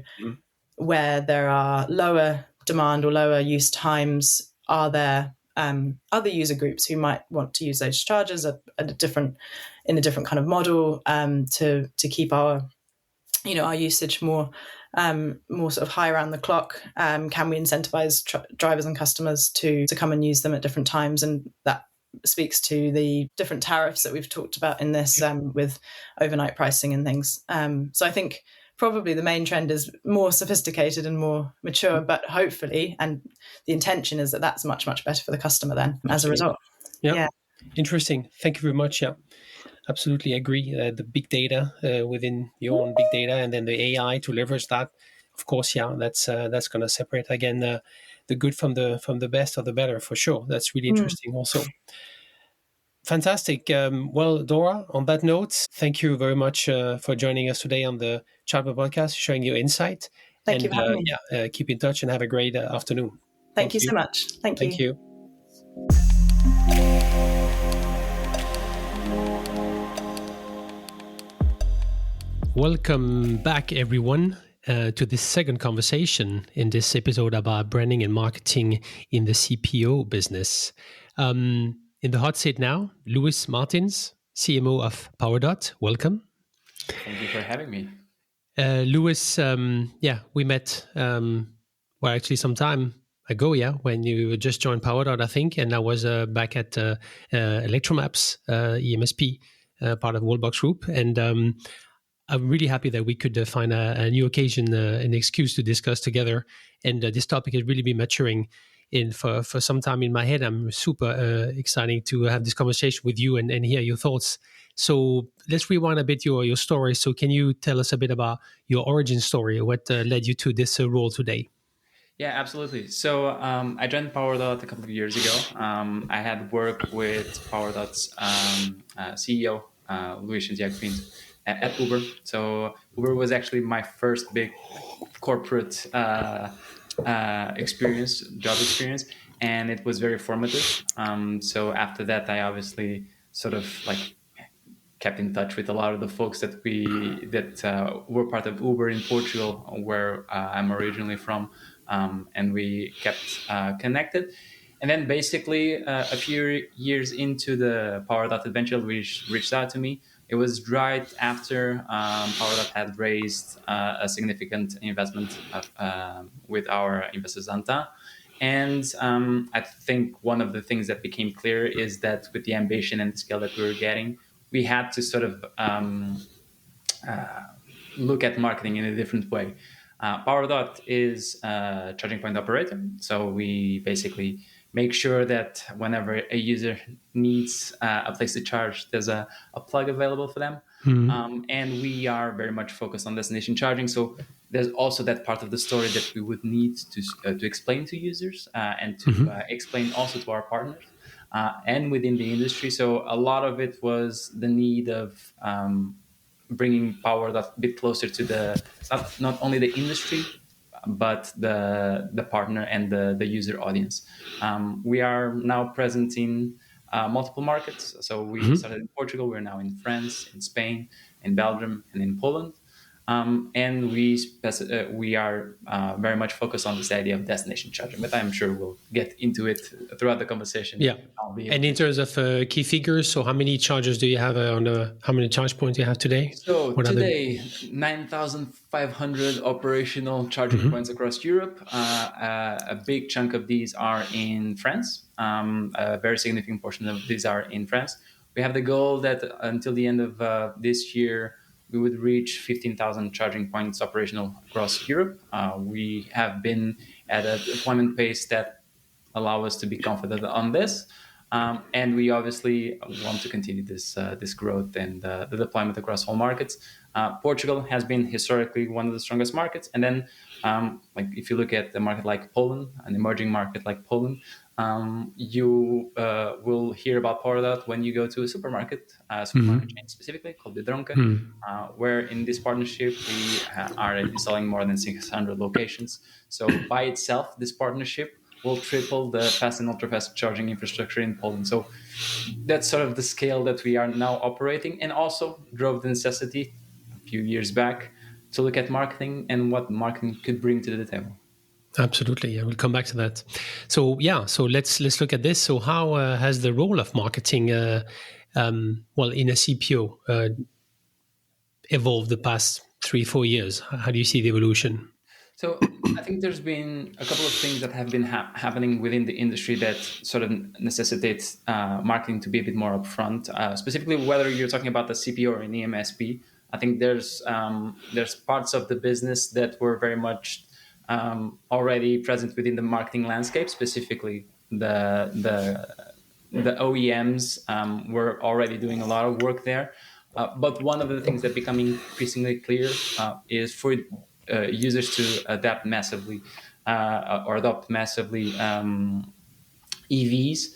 where there are lower demand or lower use times, are there other user groups who might want to use those chargers in a different kind of model, to keep our usage more sort of high around the clock? Can we incentivize drivers and customers to come and use them at different times? And that speaks to the different tariffs that we've talked about in this, with overnight pricing and things. So I think probably the main trend is more sophisticated and more mature, but hopefully, and the intention is that that's much, much better for the customer then as a result. Yeah. Interesting. Thank you very much. Yeah. Absolutely agree. The big data within your own big data, and then the AI to leverage that. Of course, that's going to separate again the good from the best or the better, for sure. That's really interesting. Also, fantastic. Well, Dora, on that note, thank you very much for joining us today on the Chatbot podcast, sharing your insight. Thank you for having me. Keep in touch and have a great afternoon. Thank you so much. Thank you. Welcome back, everyone, to this second conversation in this episode about branding and marketing in the CPO business. In the hot seat now, Luís Martins, CMO of Powerdot. Welcome. Thank you for having me. Luís, we met, actually some time ago, when you just joined Powerdot, I think, and I was back at Electromaps, EMSP, part of Wallbox Group, and I'm really happy that we could find a new occasion, an excuse to discuss together. And this topic has really been maturing for some time in my head. I'm super excited to have this conversation with you and hear your thoughts. So let's rewind a bit your story. So can you tell us a bit about your origin story? What led you to this role today? Yeah, absolutely. So I joined PowerDot a couple of years ago. I had worked with PowerDot's CEO, Luís Martins, at Uber. So Uber was actually my first big corporate job experience, and it was very formative. So after that, I obviously sort of like kept in touch with a lot of the folks that were part of Uber in Portugal, where I'm originally from, and we kept connected. And then basically a few years into the PowerDot adventure, which reached out to me. It was right after PowerDot had raised a significant investment with our investors Anta. And I think one of the things that became clear is that with the ambition and the scale that we were getting, we had to sort of look at marketing in a different way. PowerDot is a charging point operator, so we basically make sure that whenever a user needs a place to charge, there's a plug available for them. And we are very much focused on destination charging. So there's also that part of the story that we would need to explain to users and to explain also to our partners and within the industry. So a lot of it was the need of bringing power that bit closer to not only the industry but the partner and the user audience. We are now present in multiple markets. So we started in Portugal. We're now in France, in Spain, in Belgium, and in Poland. And we are very much focused on this idea of destination charging, but I'm sure we'll get into it throughout the conversation. Yeah. And in terms of key figures, so how many chargers do you have how many charge points do you have today? So today, 9,500 operational charging points across Europe. A big chunk of these are in France. A very significant portion of these are in France. We have the goal that until the end of this year, we would reach 15,000 charging points operational across Europe. We have been at a deployment pace that allow us to be confident on this. And we obviously want to continue this growth and the deployment across all markets. Portugal has been historically one of the strongest markets. And then like if you look at a market like Poland, an emerging market like Poland, you will hear about PowerDot when you go to a supermarket chain specifically called Biedronka, where in this partnership we are installing more than 600 locations. So by itself, this partnership will triple the fast and ultra-fast charging infrastructure in Poland. So that's sort of the scale that we are now operating, and also drove the necessity a few years back to look at marketing and what marketing could bring to the table. Absolutely. Yeah, we'll come back to that. So let's look at this. So how has the role of marketing, in a CPO evolved the past 3-4 years? How do you see the evolution? So I think there's been a couple of things that have been happening within the industry that sort of necessitates marketing to be a bit more upfront. Specifically, whether you're talking about the CPO or an EMSP, I think there's parts of the business that were very much already present within the marketing landscape. Specifically, the OEMs were already doing a lot of work there. But one of the things that becoming increasingly clear is for users to adapt massively or adopt massively EVs.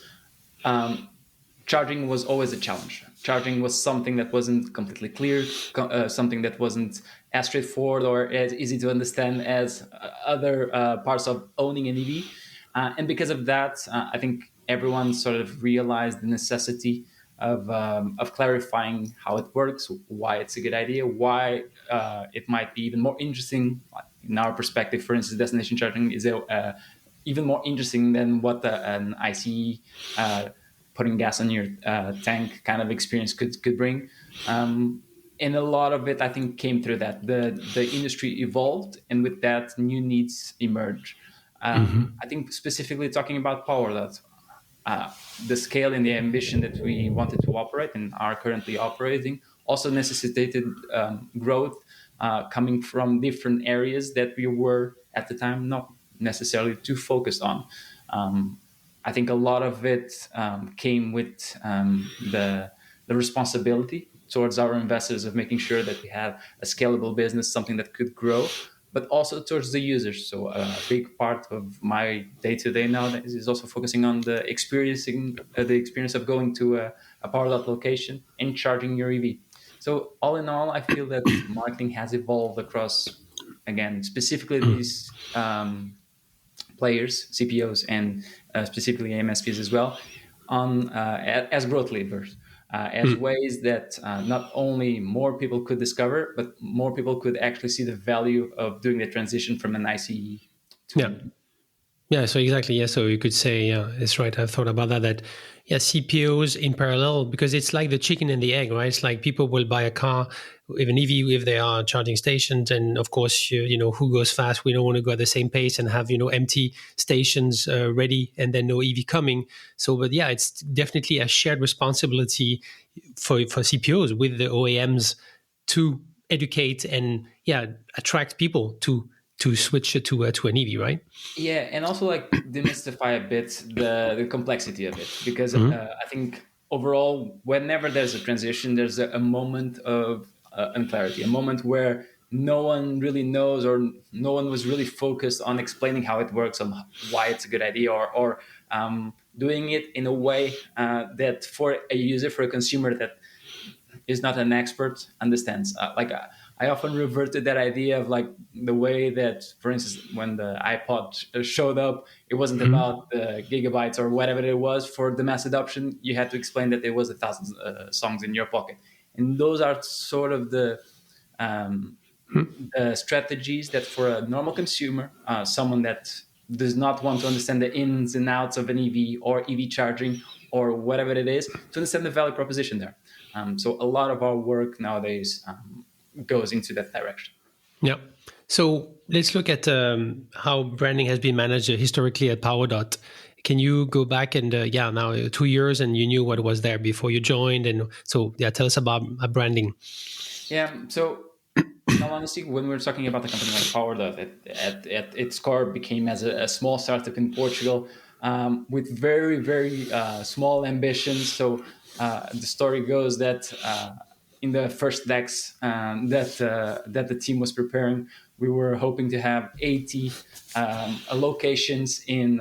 Charging was always a challenge. Charging was something that wasn't completely clear, something that wasn't as straightforward or as easy to understand as other parts of owning an EV. And because of that, I think everyone sort of realized the necessity of clarifying how it works, why it's a good idea, why it might be even more interesting. In our perspective, for instance, destination charging is even more interesting than what an ICE putting gas on your tank kind of experience could bring. And a lot of it, I think, came through that. The industry evolved, and with that, new needs emerged. I think specifically talking about PowerDot, the scale and the ambition that we wanted to operate and are currently operating also necessitated growth coming from different areas that we were at the time not necessarily too focused on. I think a lot of it came with the responsibility towards our investors of making sure that we had a scalable business, something that could grow, but also towards the users. So a big part of my day-to-day now is also focusing on the experience of going to a Powerdot location and charging your EV. So all in all, I feel that marketing has evolved across, again, specifically these players, CPOs, and specifically MSPs as well, on as growth levers, as ways that not only more people could discover, but more people could actually see the value of doing the transition from an ICE to an EV. Yeah, so exactly. Yeah, so you could say, yeah, it's right. I've thought about that. Yeah, CPOs in parallel, because it's like the chicken and the egg, right? It's like people will buy a car, even EV, if they are charging stations. And of course, you know, who goes fast? We don't want to go at the same pace and have, you know, empty stations ready and then no EV coming. So, but yeah, it's definitely a shared responsibility for CPOs with the OEMs to educate and, yeah, attract people to switch it to an EV, right? Yeah, and also like demystify a bit the complexity of it, because I think overall, whenever there's a transition, there's a moment of unclarity, a moment where no one really knows, or no one was really focused on explaining how it works, on why it's a good idea, or doing it in a way that for a user, for a consumer that is not an expert, understands. I often revert to that idea of like the way that, for instance, when the iPod showed up, it wasn't about the gigabytes or whatever it was. For the mass adoption, you had to explain that there was 1,000 songs in your pocket. And those are sort of the strategies that for a normal consumer, someone that does not want to understand the ins and outs of an EV or EV charging or whatever it is, to understand the value proposition there. So a lot of our work nowadays goes into that direction. Yeah. So let's look at how branding has been managed historically at Powerdot. Can you go back and now 2 years, and you knew what was there before you joined, and so tell us about branding. Yeah. So in all honesty, when we're talking about a company like Powerdot, at its core became as a small startup in Portugal with very, very small ambitions. So the story goes that in the first decks that the team was preparing, we were hoping to have 80 locations in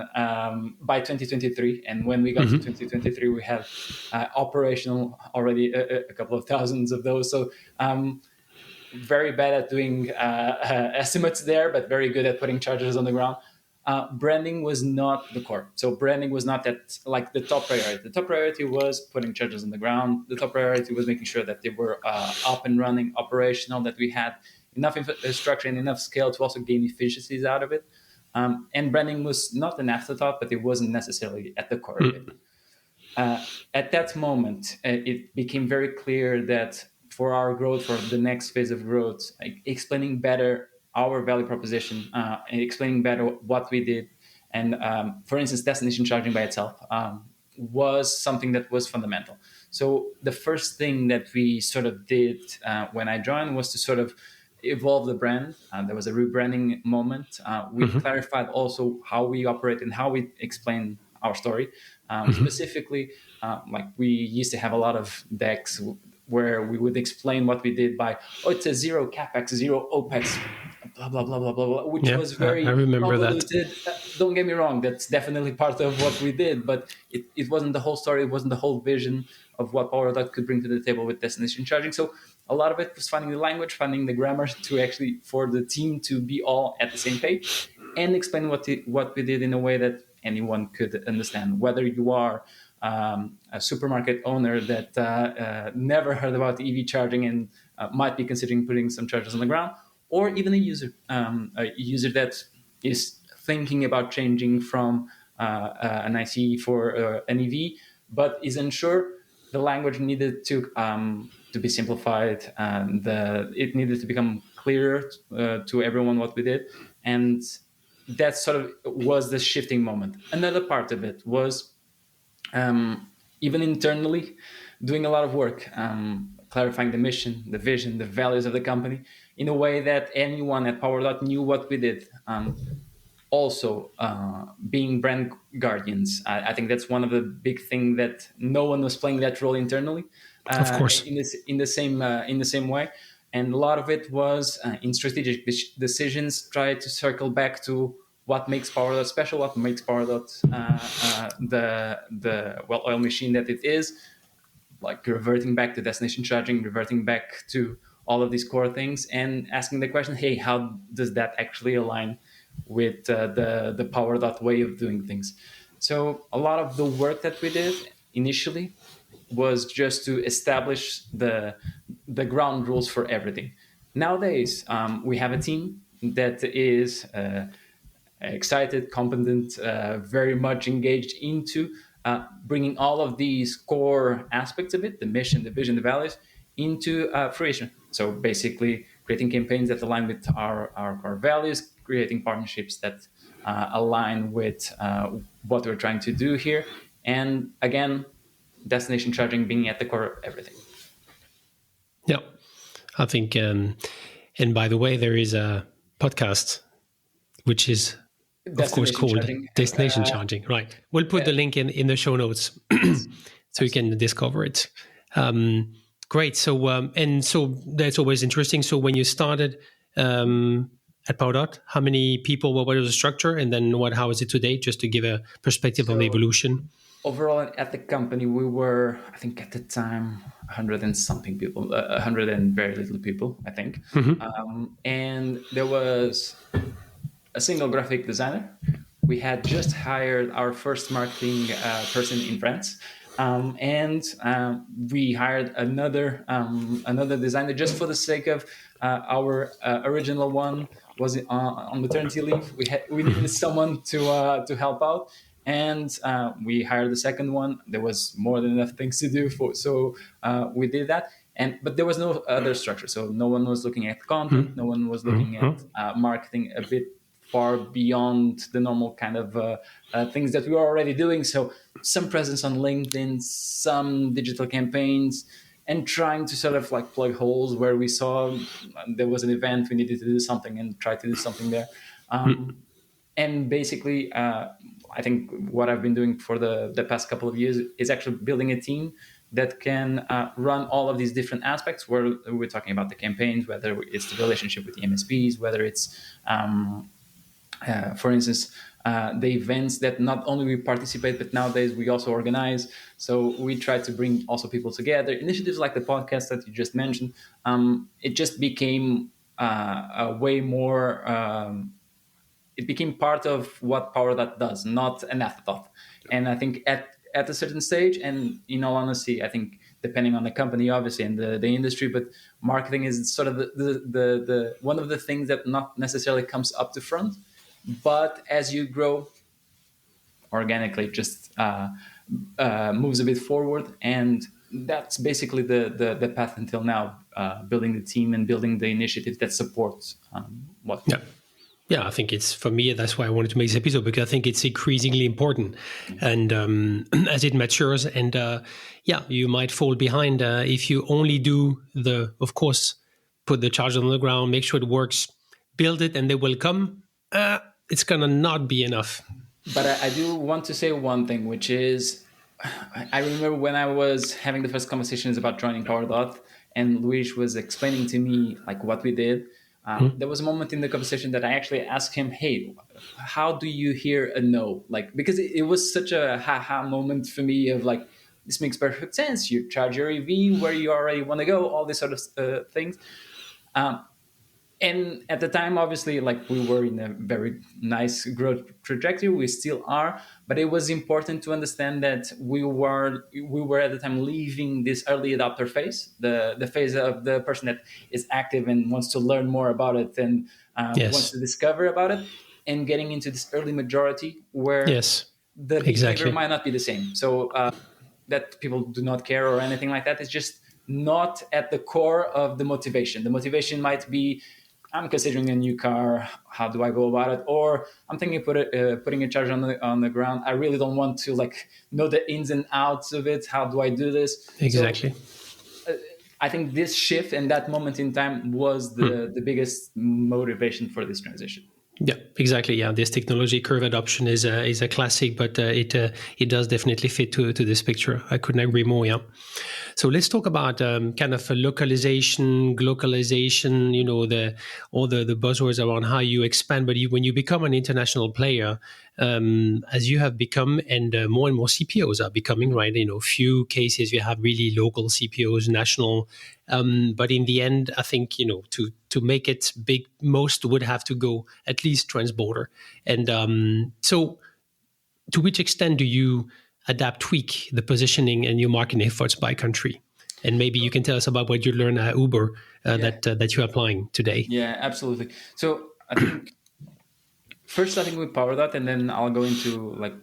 by 2023. And when we got to 2023, we had operational already a couple of thousands of those. So very bad at doing estimates there, but very good at putting chargers on the ground. Branding was not the core. So branding was not that like the top priority. The top priority was putting chargers on the ground. The top priority was making sure that they were up and running, operational, that we had enough infrastructure and enough scale to also gain efficiencies out of it. And branding was not an afterthought, but it wasn't necessarily at the core of it. At that moment, it became very clear that for our growth, for the next phase of growth, explaining better our value proposition, and explaining better what we did. And for instance, destination charging by itself was something that was fundamental. So the first thing that we sort of did when I joined was to sort of evolve the brand. There was a rebranding moment. We clarified also how we operate and how we explain our story. Specifically, like we used to have a lot of decks where we would explain what we did by, it's a zero capex, zero opex, blah, blah, blah, blah, blah, blah, which was very I remember convoluted. Don't get me wrong, that's definitely part of what we did, but it wasn't the whole story, it wasn't the whole vision of what Powerdot could bring to the table with destination charging. So a lot of it was finding the language, finding the grammar to actually, for the team to be all at the same page and explain what we did in a way that anyone could understand, whether you are a supermarket owner that never heard about EV charging and might be considering putting some chargers on the ground, or even a user that is thinking about changing from an ICE for an EV, but is unsure. The language needed to be simplified, and it needed to become clearer to everyone what we did, and that sort of was the shifting moment. Another part of it was even internally doing a lot of work, clarifying the mission, the vision, the values of the company in a way that anyone at Powerdot knew what we did. Also, being brand guardians. I think that's one of the big things that no one was playing that role internally. Of course. In the same way. And a lot of it was in strategic decisions, try to circle back to what makes Powerdot special, what makes Powerdot the well-oiled machine that it is, like reverting back to destination charging, reverting back to all of these core things, and asking the question, hey, how does that actually align with the Powerdot way of doing things? So a lot of the work that we did initially was just to establish the ground rules for everything. Nowadays, we have a team that is excited, competent, very much engaged into bringing all of these core aspects of it, the mission, the vision, the values, into fruition. So basically creating campaigns that align with our core values, creating partnerships that align with what we're trying to do here. And again, destination charging being at the core of everything. Yeah, I think, and by the way, there is a podcast which is, of course, called charging. Destination Charging. Right. We'll put the link in the show notes so you can discover it. Great. So, and so that's always interesting. So when you started at Powerdot, how many people, what was the structure, and then how is it today, just to give a perspective on the evolution? Overall, at the company, we were, I think at the time, 100 and something people, 100 and very little people, I think. And there was a single graphic designer. We had just hired our first marketing person in France. And we hired another designer just for the sake of our original one was on maternity leave. We needed someone to help out. And we hired the second one. There was more than enough things to do, so we did that. But there was no other structure. So no one was looking at content. No one was looking at marketing a bit far beyond the normal kind of things that we were already doing. So some presence on LinkedIn, some digital campaigns, and trying to sort of like plug holes where we saw there was an event, we needed to do something and try to do something there. And basically, I think what I've been doing for the past couple of years is actually building a team that can run all of these different aspects where we're talking about the campaigns, whether it's the relationship with the MSPs, whether it's, for instance, the events that not only we participate, but nowadays we also organize. So we try to bring also people together. Initiatives like the podcast that you just mentioned, it just became a way more... it became part of what Powerdot does, not an afterthought. And I think at a certain stage, and in all honesty, I think depending on the company, obviously, and the industry, but marketing is sort of the one of the things that not necessarily comes up to front, but as you grow organically, just moves a bit forward. And that's basically the path until now, building the team and building the initiative that supports what. Yeah. Yeah, I think it's, for me, that's why I wanted to make this episode, because I think it's increasingly important. And as it matures, and you might fall behind if you only do of course, put the charger on the ground, make sure it works, build it, and they will come. It's going to not be enough. But I do want to say one thing, which is, I remember when I was having the first conversations about joining Powerdot, and Luís was explaining to me like what we did. There was a moment in the conversation that I actually asked him, hey, how do you hear a no? Like, because it was such a ha-ha moment for me of like, this makes perfect sense. You charge your EV where you already want to go, all these sort of things. And at the time, obviously, like we were in a very nice growth trajectory. We still are, but it was important to understand that we were at the time leaving this early adopter phase, the phase of the person that is active and wants to learn more about it and wants to discover about it, and getting into this early majority where the behavior might not be the same. So that people do not care or anything like that. It's just not at the core of the motivation. The motivation might be, I'm considering a new car. How do I go about it? Or I'm thinking putting a charger on the ground. I really don't want to like know the ins and outs of it. How do I do this? Exactly. So, I think this shift and that moment in time was the biggest motivation for this transition. Yeah, exactly. Yeah, this technology curve adoption is a classic, but it does definitely fit to this picture. I couldn't agree more. Yeah. So let's talk about kind of a localization, globalization. All the buzzwords around how you expand. But when you become an international player, as you have become, and more CPOs are becoming, right? Few cases you have really local CPOs, national. But in the end, I think to make it big, most would have to go at least transborder. And so, to which extent do you adapt, tweak the positioning and your marketing efforts by country? And maybe you can tell us about what you learned at Uber that you're applying today. Yeah, absolutely. So I think first starting with Powerdot, and then I'll go into like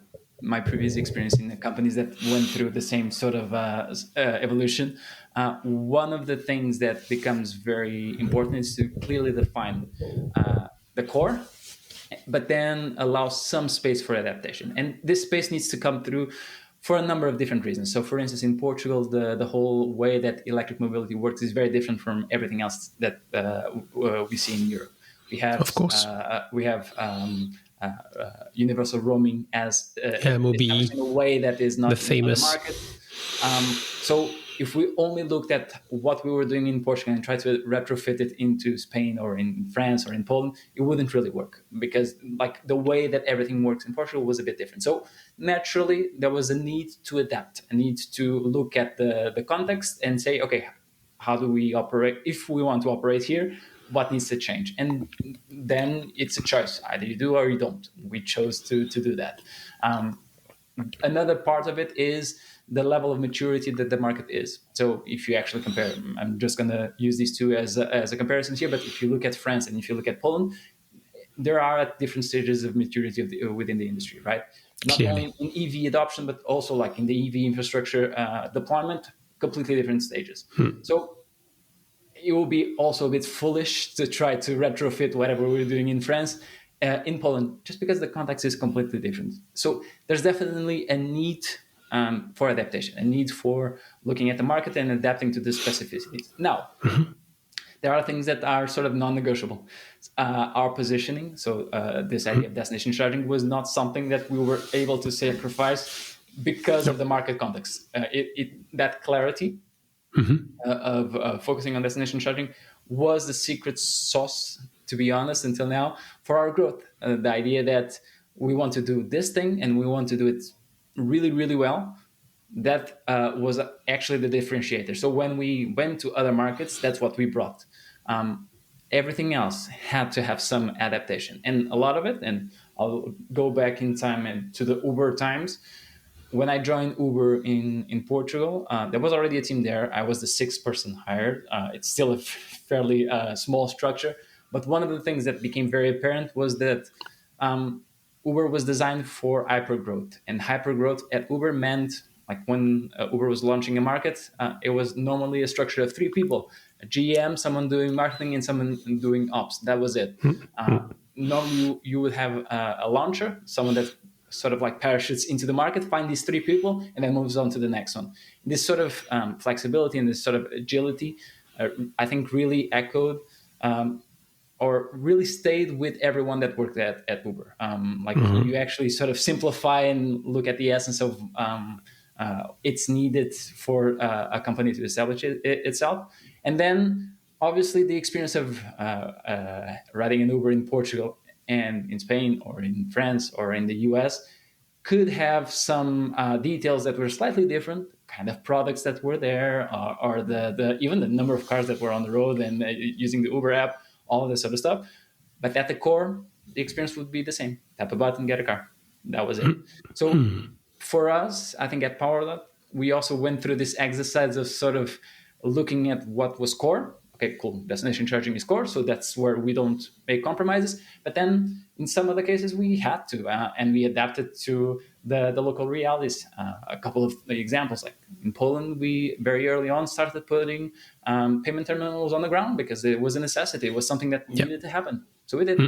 my previous experience in the companies that went through the same sort of evolution. One of the things that becomes very important is to clearly define the core, but then allow some space for adaptation. And this space needs to come through for a number of different reasons. So for instance, in Portugal, the whole way that electric mobility works is very different from everything else that we see in Europe. We have, of course, universal roaming as in a way that is not the famous in the market. So if we only looked at what we were doing in Portugal and tried to retrofit it into Spain or in France or in Poland, it wouldn't really work, because like the way that everything works in Portugal was a bit different. So naturally, there was a need to adapt, a need to look at the context and say, okay, how do we operate? If we want to operate here, what needs to change? And then it's a choice. Either you do or you don't. We chose to do that. Another part of it is the level of maturity that the market is. So if you actually compare, I'm just going to use these two as a comparison here, but if you look at France and if you look at Poland, there are at different stages of maturity within the industry, right? Not only in EV adoption, but also like in the EV infrastructure deployment, completely different stages. So it will be also a bit foolish to try to retrofit whatever we're doing in France in Poland, just because the context is completely different. So there's definitely a need for adaptation, a need for looking at the market and adapting to the specificities. Now, there are things that are sort of non-negotiable. Our positioning, so this idea of destination charging was not something that we were able to sacrifice because of the market context. That clarity of focusing on destination charging was the secret sauce, to be honest, until now, for our growth. The idea that we want to do this thing and we want to do it really, really well, that was actually the differentiator. So when we went to other markets, that's what we brought. Everything else had to have some adaptation. And a lot of it, and I'll go back in time and to the Uber times. When I joined Uber in Portugal, there was already a team there. I was the sixth person hired. It's still a fairly small structure. But one of the things that became very apparent was that Uber was designed for hypergrowth. And hypergrowth at Uber meant, like when Uber was launching a market, it was normally a structure of three people: a GM, someone doing marketing, and someone doing ops. That was it. Normally, you would have a launcher, someone that sort of like parachutes into the market, find these three people, and then moves on to the next one. This sort of flexibility and this sort of agility, I think, really echoed or really stayed with everyone that worked at Uber. You actually sort of simplify and look at the essence of it's needed for a company to establish itself. And then, obviously, the experience of riding an Uber in Portugal and in Spain or in France or in the US could have some details that were slightly different, kind of products that were there, or even the number of cars that were on the road and using the Uber app, all of this sort of stuff. But at the core, the experience would be the same. Tap a button, get a car. That was it. So for us, I think at Powerdot, we also went through this exercise of sort of looking at what was core. Okay, cool. Destination charging is core, so that's where we don't make compromises. But then in some other cases, we had to, and we adapted to the local realities. A couple of examples, like in Poland, we very early on started putting payment terminals on the ground because it was a necessity. It was something that needed to happen. So we did.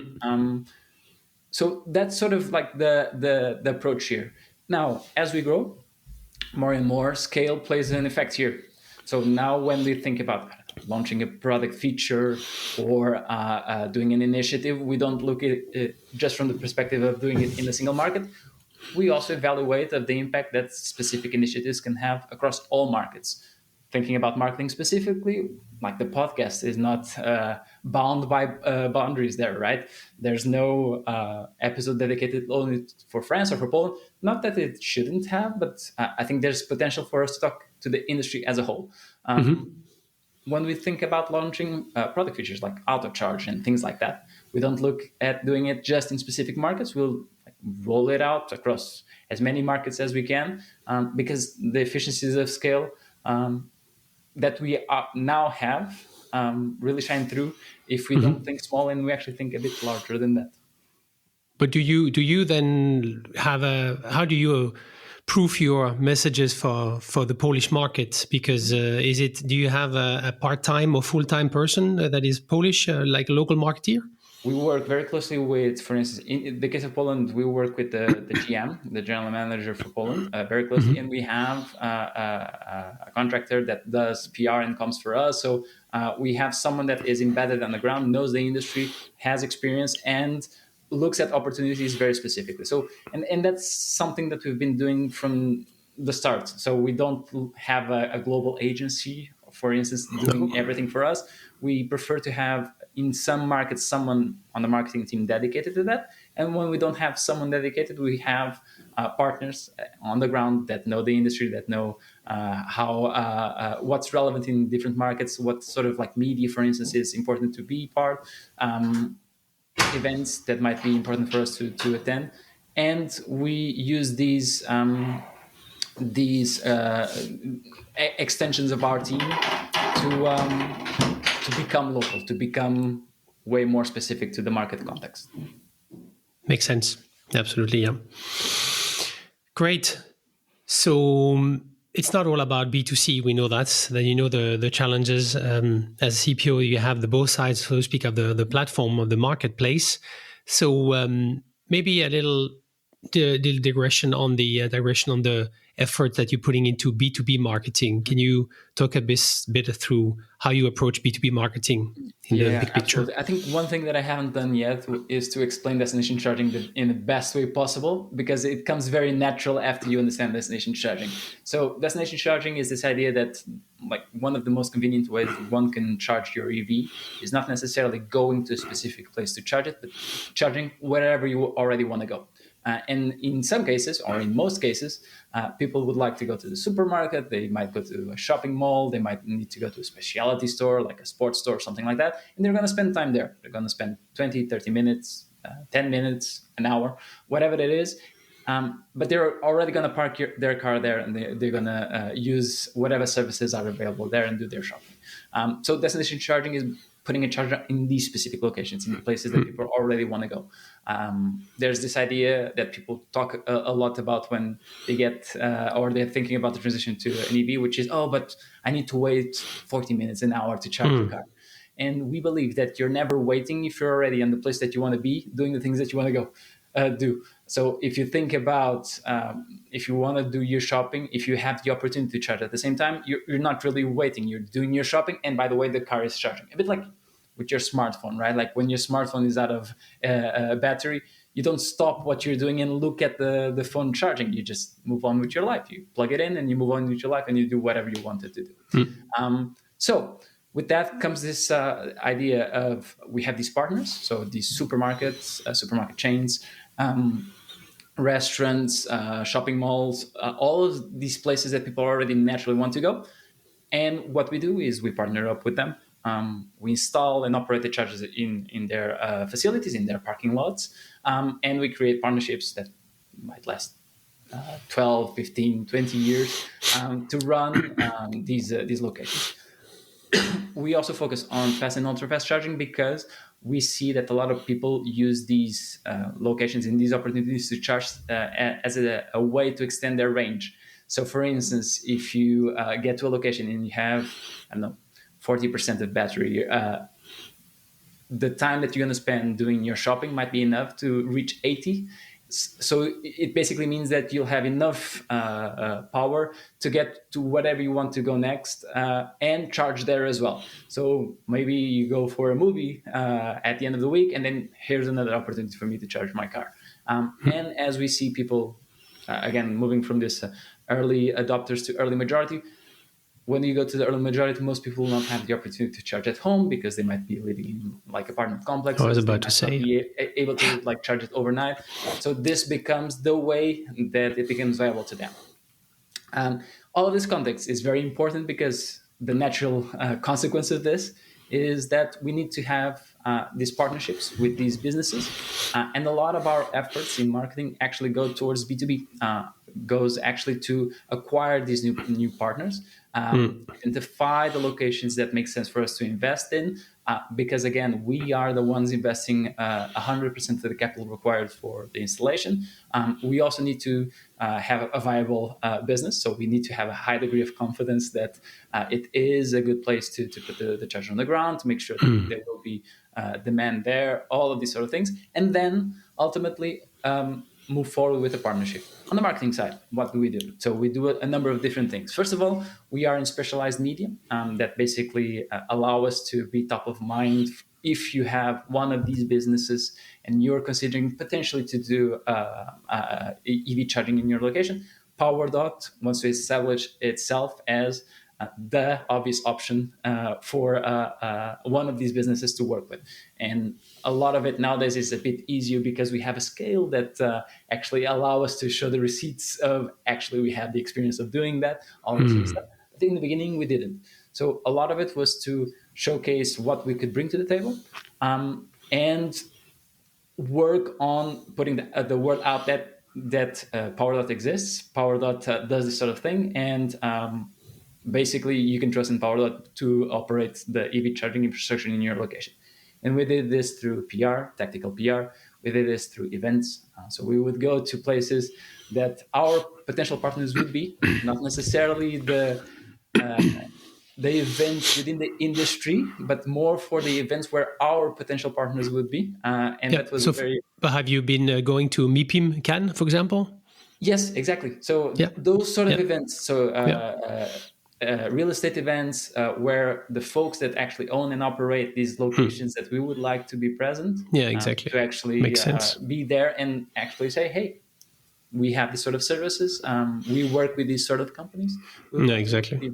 So that's sort of like the approach here. Now, as we grow, more and more scale plays an effect here. So now when we think about launching a product feature or doing an initiative, we don't look at it just from the perspective of doing it in a single market. We also evaluate of the impact that specific initiatives can have across all markets. Thinking about marketing specifically, like the podcast is not bound by boundaries there, right? There's no episode dedicated only for France or for Poland. Not that it shouldn't have, but I think there's potential for us to talk to the industry as a whole. When we think about launching product features like auto charge and things like that, we don't look at doing it just in specific markets. We'll roll it out across as many markets as we can, because the efficiencies of scale that we now have really shine through if we don't think small and we actually think a bit larger than that. But do you then have how do you proof your messages for the Polish market? Because do you have a part-time or full-time person that is Polish, like a local marketeer? We work very closely with, for instance, in the case of Poland, we work with the GM, the general manager for Poland, very closely, and we have a contractor that does PR and comms for us. So we have someone that is embedded on the ground, knows the industry, has experience, and looks at opportunities very specifically. So, and that's something that we've been doing from the start. So we don't have a global agency, for instance, doing everything for us. We prefer to have, in some markets, someone on the marketing team dedicated to that. And when we don't have someone dedicated, we have partners on the ground that know the industry, that know what's relevant in different markets, what sort of like media, for instance, is important to be part, events that might be important for us to attend. And we use these extensions of our team to become local, to become way more specific to the market context. Makes sense. Absolutely, yeah. Great. So it's not all about B2C. We know that. Then you know the challenges. As a CPO, you have the both sides, so to speak, of the platform, of the marketplace. So maybe a little digression on the effort that you're putting into B2B marketing. Can you talk a bit through how you approach B2B marketing in the big picture? Absolutely. I think one thing that I haven't done yet is to explain destination charging in the best way possible, because it comes very natural after you understand destination charging. So destination charging is this idea that, like, one of the most convenient ways one can charge your EV is not necessarily going to a specific place to charge it, but charging wherever you already want to go. And in some cases, or in most cases, people would like to go to the supermarket. They might go to a shopping mall. They might need to go to a specialty store, like a sports store, something like that. And they're going to spend time there. They're going to spend 20, 30 minutes, 10 minutes, an hour, whatever it is. But they're already going to park their car there, and they're going to use whatever services are available there and do their shopping. So destination charging is putting a charger in these specific locations, in the places that people already want to go. There's this idea that people talk a lot about when they get, or they're thinking about the transition to an EV, which is, but I need to wait 40 minutes, an hour to charge the car. And we believe that you're never waiting if you're already in the place that you want to be, doing the things that you want to go do. So if you think about, if you want to do your shopping, if you have the opportunity to charge at the same time, you're not really waiting. You're doing your shopping. And by the way, the car is charging. A bit like with your smartphone, right? Like when your smartphone is out of battery, you don't stop what you're doing and look at the phone charging. You just move on with your life. You plug it in and you move on with your life and you do whatever you wanted to do. So with that comes this idea of, we have these partners. So these supermarkets, supermarket chains, restaurants, shopping malls, all of these places that people already naturally want to go. And what we do is we partner up with them. We install and operate the chargers in their facilities, in their parking lots. And we create partnerships that might last 12, 15, 20 years to run these locations. We also focus on fast and ultra-fast charging because we see that a lot of people use these locations and these opportunities to charge as a way to extend their range. So, for instance, if you get to a location and you have, 40% of battery, the time that you're going to spend doing your shopping might be enough to reach 80. So it basically means that you'll have enough power to get to whatever you want to go next and charge there as well. So maybe you go for a movie at the end of the week, and then here's another opportunity for me to charge my car. And as we see people, again, moving from this early adopters to early majority, when you go to the early majority, most people will not have the opportunity to charge at home because they might be living in like apartment complexes. I was about to say, be able to like charge it overnight. So this becomes the way that it becomes viable to them. All of this context is very important because the natural consequence of this is that we need to have these partnerships with these businesses, and a lot of our efforts in marketing actually go towards B2B, goes actually to acquire these new partners, identify the locations that make sense for us to invest in, because again, we are the ones investing 100% of the capital required for the installation. We also need to have a viable business, so we need to have a high degree of confidence that it is a good place to put the charger on the ground, to make sure that there will be demand there, all of these sort of things, and then ultimately move forward with a partnership. On the marketing side, what do we do? So we do a number of different things. First of all, we are in specialized media that basically allow us to be top of mind if you have one of these businesses and you're considering potentially to do EV charging in your location. Powerdot wants to establish itself as the obvious option for one of these businesses to work with. And a lot of it nowadays is a bit easier because we have a scale that actually allow us to show the receipts of actually we have the experience of doing that, all this stuff. But in the beginning, we didn't. So a lot of it was to showcase what we could bring to the table and work on putting the word out that Powerdot exists. Powerdot does this sort of thing, and basically, you can trust in Powerdot to operate the EV charging infrastructure in your location. And we did this through PR, tactical PR. We did this through events. So we would go to places that our potential partners would be, not necessarily the events within the industry, but more for the events where our potential partners would be. That was But have you been going to MIPIM Cannes, for example? Yes, exactly. So those sort of events. So real estate events where the folks that actually own and operate these locations that we would like to be present. Yeah, exactly. To actually be there and actually say, hey, we have these sort of services. We work with these sort of companies. No, exactly.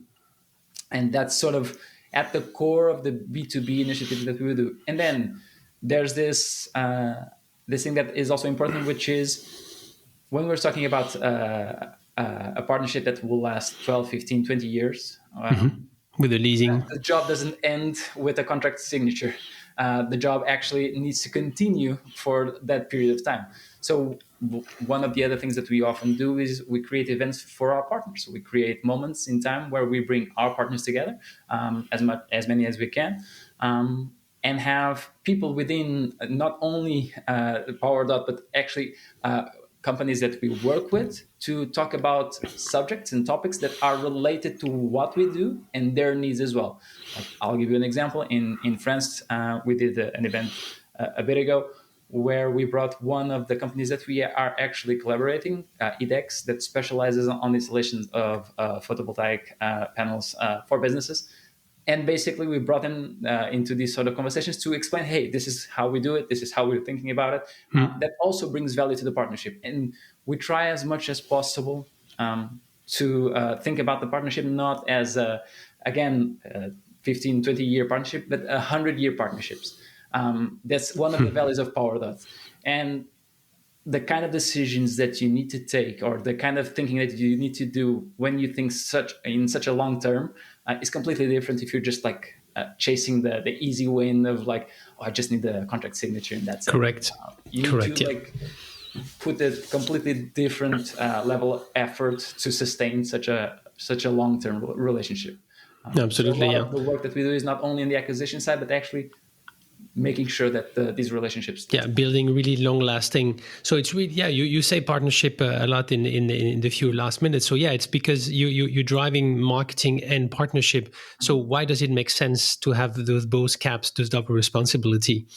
And that's sort of at the core of the B2B initiative that we will do. And then there's this thing that is also important, which is when we're talking about a partnership that will last 12, 15, 20 years. With the leasing. The job doesn't end with a contract signature. The job actually needs to continue for that period of time. So one of the other things that we often do is we create events for our partners. We create moments in time where we bring our partners together, as many as we can, and have people within not only Powerdot, but actually companies that we work with to talk about subjects and topics that are related to what we do and their needs as well. I'll give you an example. In France, we did an event a bit ago where we brought one of the companies that we are actually collaborating, EDEX, that specializes on installations of photovoltaic panels for businesses. And basically, we brought them into these sort of conversations to explain, hey, this is how we do it. This is how we're thinking about it. That also brings value to the partnership. And we try as much as possible to think about the partnership not as, 15, 20-year partnership, but 100-year partnerships. That's one of the values of Powerdot. And the kind of decisions that you need to take or the kind of thinking that you need to do when you think in such a long term is completely different if you're just like chasing the easy win of like, oh, I just need the contract signature and that's Correct. it. You need to like put a completely different level of effort to sustain such a long-term relationship. Absolutely, so a lot of the work that we do is not only on the acquisition side, but actually making sure that these relationships building really long lasting. So it's really you say partnership a lot in the few last minutes. So it's because you're driving marketing and partnership. So why does it make sense to have those both caps, those double responsibility?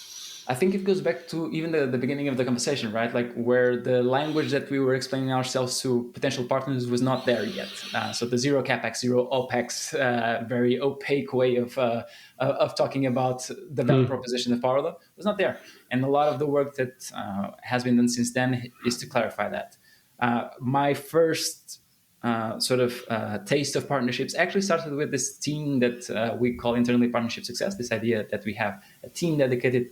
I think it goes back to even the beginning of the conversation, right? Like where the language that we were explaining ourselves to potential partners was not there yet. So the zero capex, zero opex, very opaque way of talking about the value proposition of Powerdot was not there. And a lot of the work that has been done since then is to clarify that. My first taste of partnerships actually started with this team that we call internally partnership success. This idea that we have a team dedicated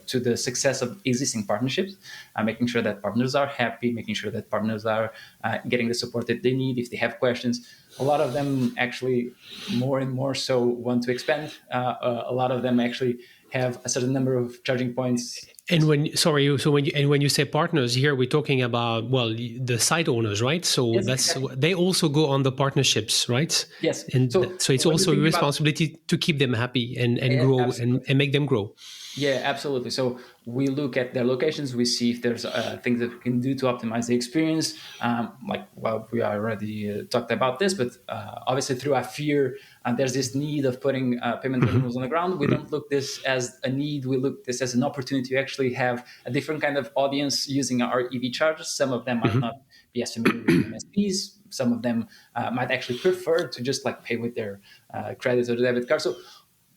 to the success of existing partnerships, making sure that partners are happy, making sure that partners are getting the support that they need if they have questions. A lot of them actually more and more so want to expand. A lot of them actually have a certain number of charging points. And when you say partners here, we're talking about, well, the site owners, right? So Yes, that's exactly. They also go on the partnerships, right? Yes. And so it's also your responsibility to keep them happy and grow and make them grow. Yeah, absolutely. So we look at their locations. We see if there's things that we can do to optimize the experience. We already talked about this, but obviously through our fear, there's this need of putting payment terminals on the ground. We don't look this as a need. We look this as an opportunity to actually have a different kind of audience using our EV chargers. Some of them might not be as familiar with MSPs. Some of them might actually prefer to just like pay with their credit or debit card. So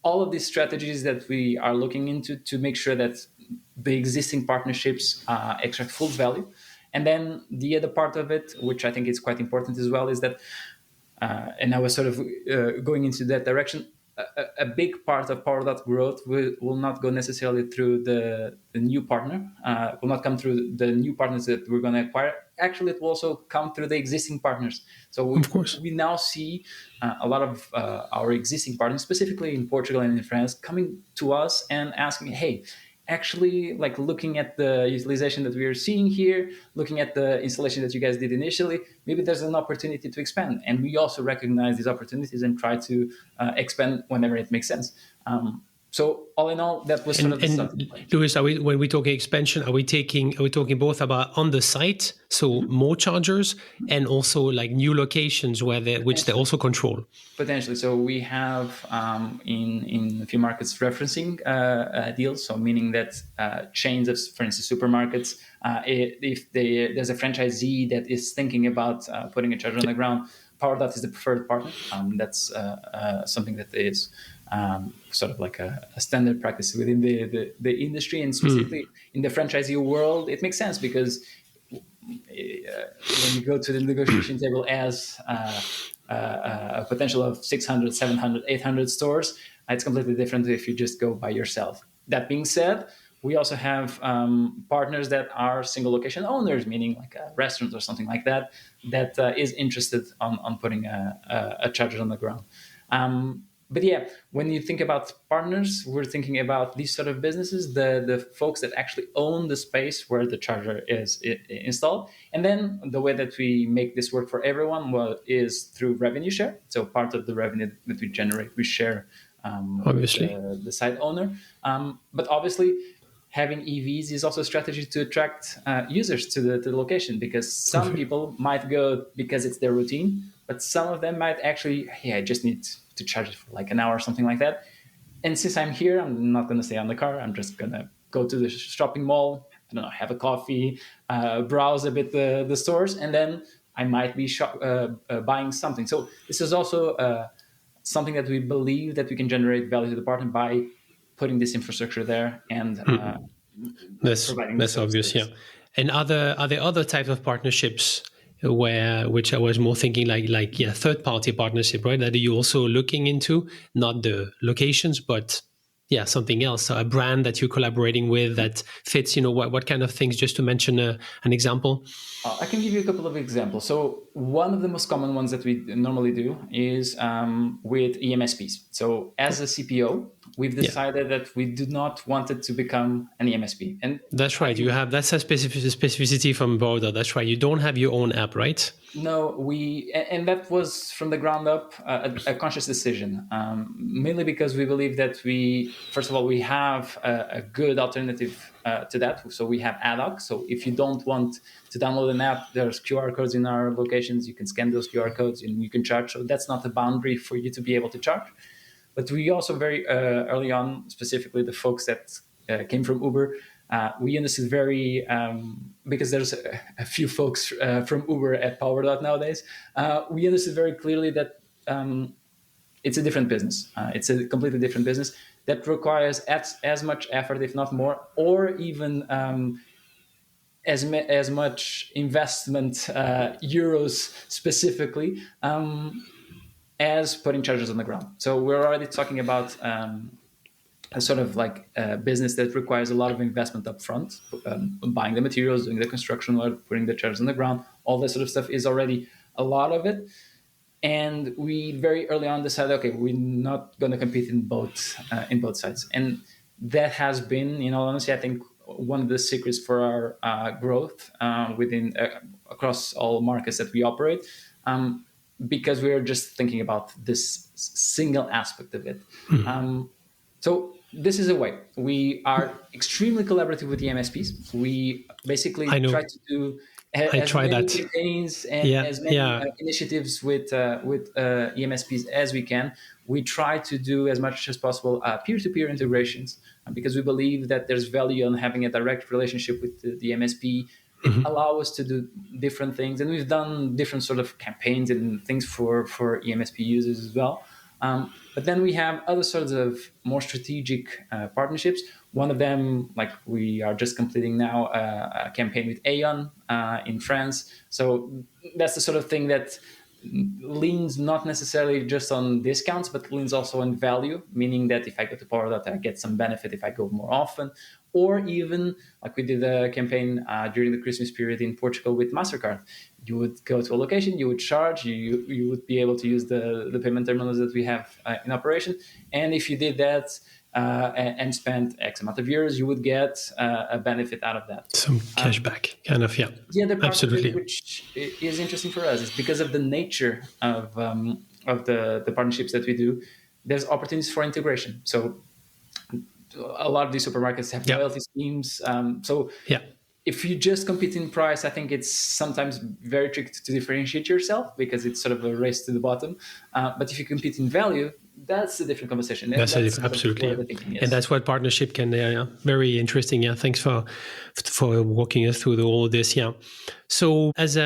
all of these strategies that we are looking into to make sure that the existing partnerships extract full value. And then the other part of it, which I think is quite important as well, is that, and I was sort of going into that direction, a big part of Powerdot growth will not go necessarily through the new partner, will not come through the new partners that we're going to acquire. Actually, it will also come through the existing partners. So we now see a lot of our existing partners, specifically in Portugal and in France, coming to us and asking, hey, actually, like looking at the utilization that we are seeing here, looking at the installation that you guys did initially, maybe there's an opportunity to expand. And we also recognize these opportunities and try to expand whenever it makes sense. So all in all, that was sort of the starting point. Luís, when we talking expansion, are we talking both about on the site, so more chargers, and also like new locations which they also control? Potentially. So we have in a few markets referencing deals. So meaning that chains of, for instance, supermarkets, if there's a franchisee that is thinking about putting a charger on the ground, Powerdot is the preferred partner. That's something that is sort of like a standard practice within the industry, and specifically in the franchisee world, it makes sense because when you go to the negotiation table as a potential of 600, 700, 800 stores, it's completely different if you just go by yourself. That being said, we also have partners that are single location owners, meaning like a restaurant or something like that, that is interested on putting a charger on the ground. But yeah, when you think about partners, we're thinking about these sort of businesses, the folks that actually own the space where the charger is installed. And then the way that we make this work for everyone is through revenue share. So part of the revenue that we generate, we share obviously with the site owner. But obviously, having EVs is also a strategy to attract users to the location, because some people might go because it's their routine, but some of them might actually, I just need to charge it for like an hour or something like that. And since I'm here, I'm not going to stay on the car. I'm just going to go to the shopping mall, I don't know, have a coffee, browse a bit the stores, and then I might be buying something. So this is also something that we believe that we can generate value to the partner by putting this infrastructure there and providing that's obvious, yeah. And are there other types of partnerships which I was more thinking like third-party partnership, right? That you're also looking into, not the locations, but something else, a brand that you're collaborating with that fits, what kind of things, just to mention an example? I can give you a couple of examples. So one of the most common ones that we normally do is with EMSPs. So as a CPO, we've decided that we do not want it to become an EMSP. And that's right. That's a specificity from Powerdot. That's right. You don't have your own app, right? No, and that was from the ground up a conscious decision, mainly because we believe that first of all, we have a good alternative to that. So we have ad hoc. So if you don't want to download an app, there's QR codes in our locations. You can scan those QR codes and you can charge. So that's not a boundary for you to be able to charge. But we also very early on, specifically the folks that came from Uber, we understood because there's a few folks from Uber at Powerdot nowadays, we understood very clearly that it's a different business. It's a completely different business that requires as much effort, if not more, or even as much investment, euros specifically, as putting chargers on the ground. So we're already talking about a sort of like a business that requires a lot of investment up front, buying the materials, doing the construction work, putting the chargers on the ground. All that sort of stuff is already a lot of it. And we very early on decided, okay, we're not going to compete in both sides. And that has been, in all honesty, I think one of the secrets for our growth across all markets that we operate, because we are just thinking about this single aspect of it. So this is a way. We are extremely collaborative with the MSPs. We basically try to do as many campaigns and as many initiatives with EMSPs as we can. We try to do as much as possible peer-to-peer integrations, because we believe that there's value on having a direct relationship with the MSP. It allows us to do different things, and we've done different sort of campaigns and things for EMSP users as well. But then we have other sorts of more strategic partnerships. One of them, like we are just completing now, a campaign with Aon in France. So that's the sort of thing that leans not necessarily just on discounts, but leans also on value, meaning that if I go to Powerdot, I get some benefit if I go more often. Or even, like we did a campaign during the Christmas period in Portugal with MasterCard. You would go to a location, you would charge, you would be able to use the payment terminals that we have in operation. And if you did that and spent X amount of euros, you would get a benefit out of that. Some cash back, kind of, yeah. The other part absolutely. of it, which is interesting for us, is because of the nature of the partnerships that we do, there's opportunities for integration. So a lot of these supermarkets have loyalty schemes. If you just compete in price, I think it's sometimes very tricky to differentiate yourself, because it's sort of a race to the bottom. But if you compete in value, that's a different conversation. That's absolutely. And that's what partnership can, very interesting. Yeah. Thanks for walking us through all of this. Yeah. So as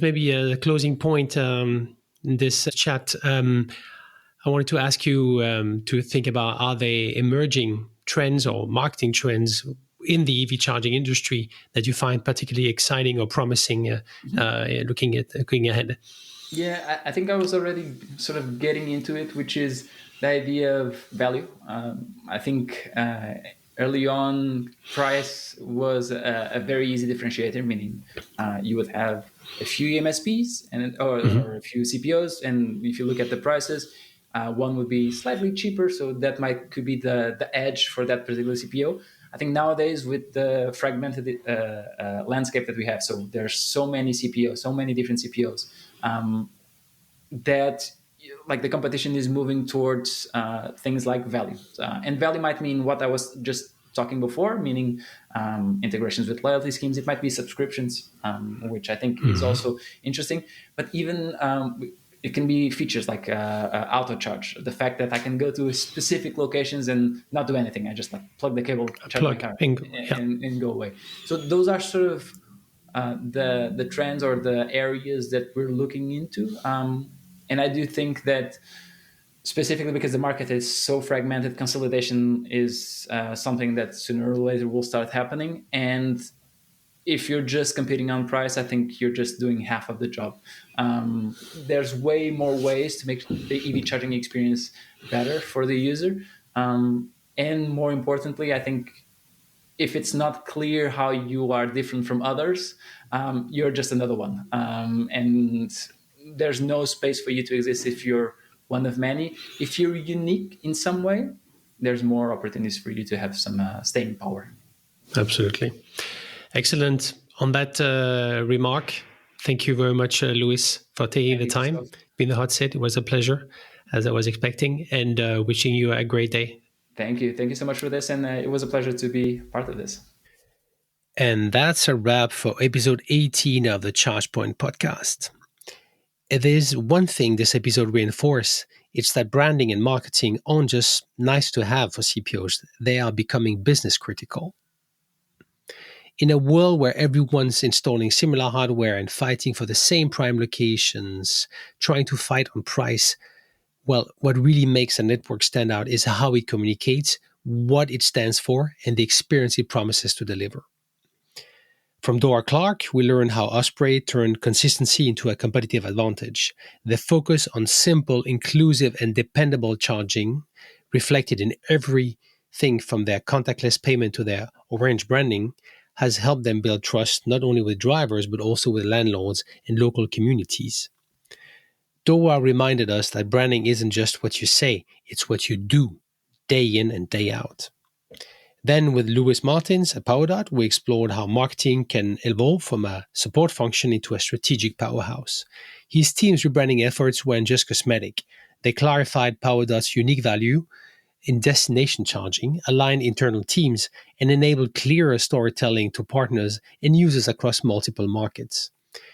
maybe a closing point in this chat, I wanted to ask you to think about, are there emerging trends or marketing trends in the EV charging industry that you find particularly exciting or promising, looking ahead? Yeah, I think I was already sort of getting into it, which is the idea of value. I think early on, price was a very easy differentiator, meaning you would have a few MSPs or a few CPOs, and if you look at the prices, one would be slightly cheaper, so that could be the edge for that particular CPO. I think nowadays, with the fragmented landscape that we have, so there's so many CPOs, so many different CPOs, that like the competition is moving towards things like value. And value might mean what I was just talking before, meaning integrations with loyalty schemes. It might be subscriptions, which I think is also interesting. But even it can be features like auto charge. The fact that I can go to specific locations and not do anything. I just like plug the cable, charge my car, and go away. So those are sort of the trends or the areas that we're looking into. And I do think that specifically because the market is so fragmented, consolidation is something that sooner or later will start happening. And if you're just competing on price, I think you're just doing half of the job. There's way more ways to make the EV charging experience better for the user. And more importantly, I think if it's not clear how you are different from others, you're just another one. And there's no space for you to exist if you're one of many. If you're unique in some way, there's more opportunities for you to have some staying power. Absolutely. Excellent. On that remark, thank you very much, Luís, for taking the time. Being the hot seat, it was a pleasure, as I was expecting, and wishing you a great day. Thank you. Thank you so much for this, and it was a pleasure to be part of this. And that's a wrap for episode 18 of the ChargePoint podcast. There's one thing this episode reinforces, It's that branding and marketing aren't just nice to have for CPOs, they are becoming business critical. In a world where everyone's installing similar hardware and fighting for the same prime locations, trying to fight on price, well, what really makes a network stand out is how it communicates, what it stands for, and the experience it promises to deliver. From Dora Clarke, we learn how Osprey turned consistency into a competitive advantage. The focus on simple, inclusive, and dependable charging, reflected in everything from their contactless payment to their orange branding, has helped them build trust not only with drivers but also with landlords and local communities. Dora reminded us that branding isn't just what you say, it's what you do, day in and day out. Then with Luís Martins at Powerdot, we explored how marketing can evolve from a support function into a strategic powerhouse. His team's rebranding efforts weren't just cosmetic. They clarified Powerdot's unique value in destination charging, aligned internal teams, and enabled clearer storytelling to partners and users across multiple markets.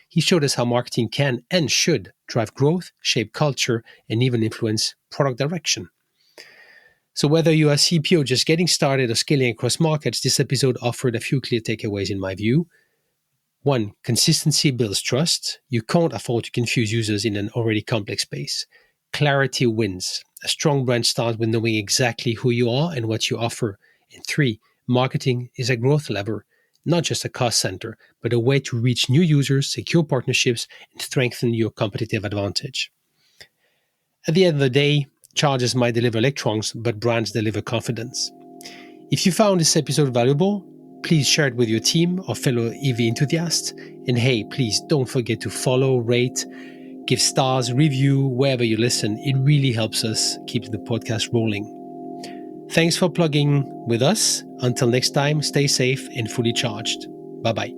He showed us how marketing can and should drive growth, shape culture, and even influence product direction. So whether you are a CPO just getting started or scaling across markets, this episode offered a few clear takeaways in my view. 1. Consistency builds trust. You can't afford to confuse users in an already complex space. Clarity wins. A strong brand starts with knowing exactly who you are and what you offer. And 3. Marketing is a growth lever, not just a cost center, but a way to reach new users, secure partnerships, and strengthen your competitive advantage. At the end of the day, chargers might deliver electrons, but brands deliver confidence. If you found this episode valuable, please share it with your team or fellow EV enthusiasts. And hey, please don't forget to follow, rate, give stars, review wherever you listen. It really helps us keep the podcast rolling. Thanks for plugging with us. Until next time, stay safe and fully charged. Bye-bye.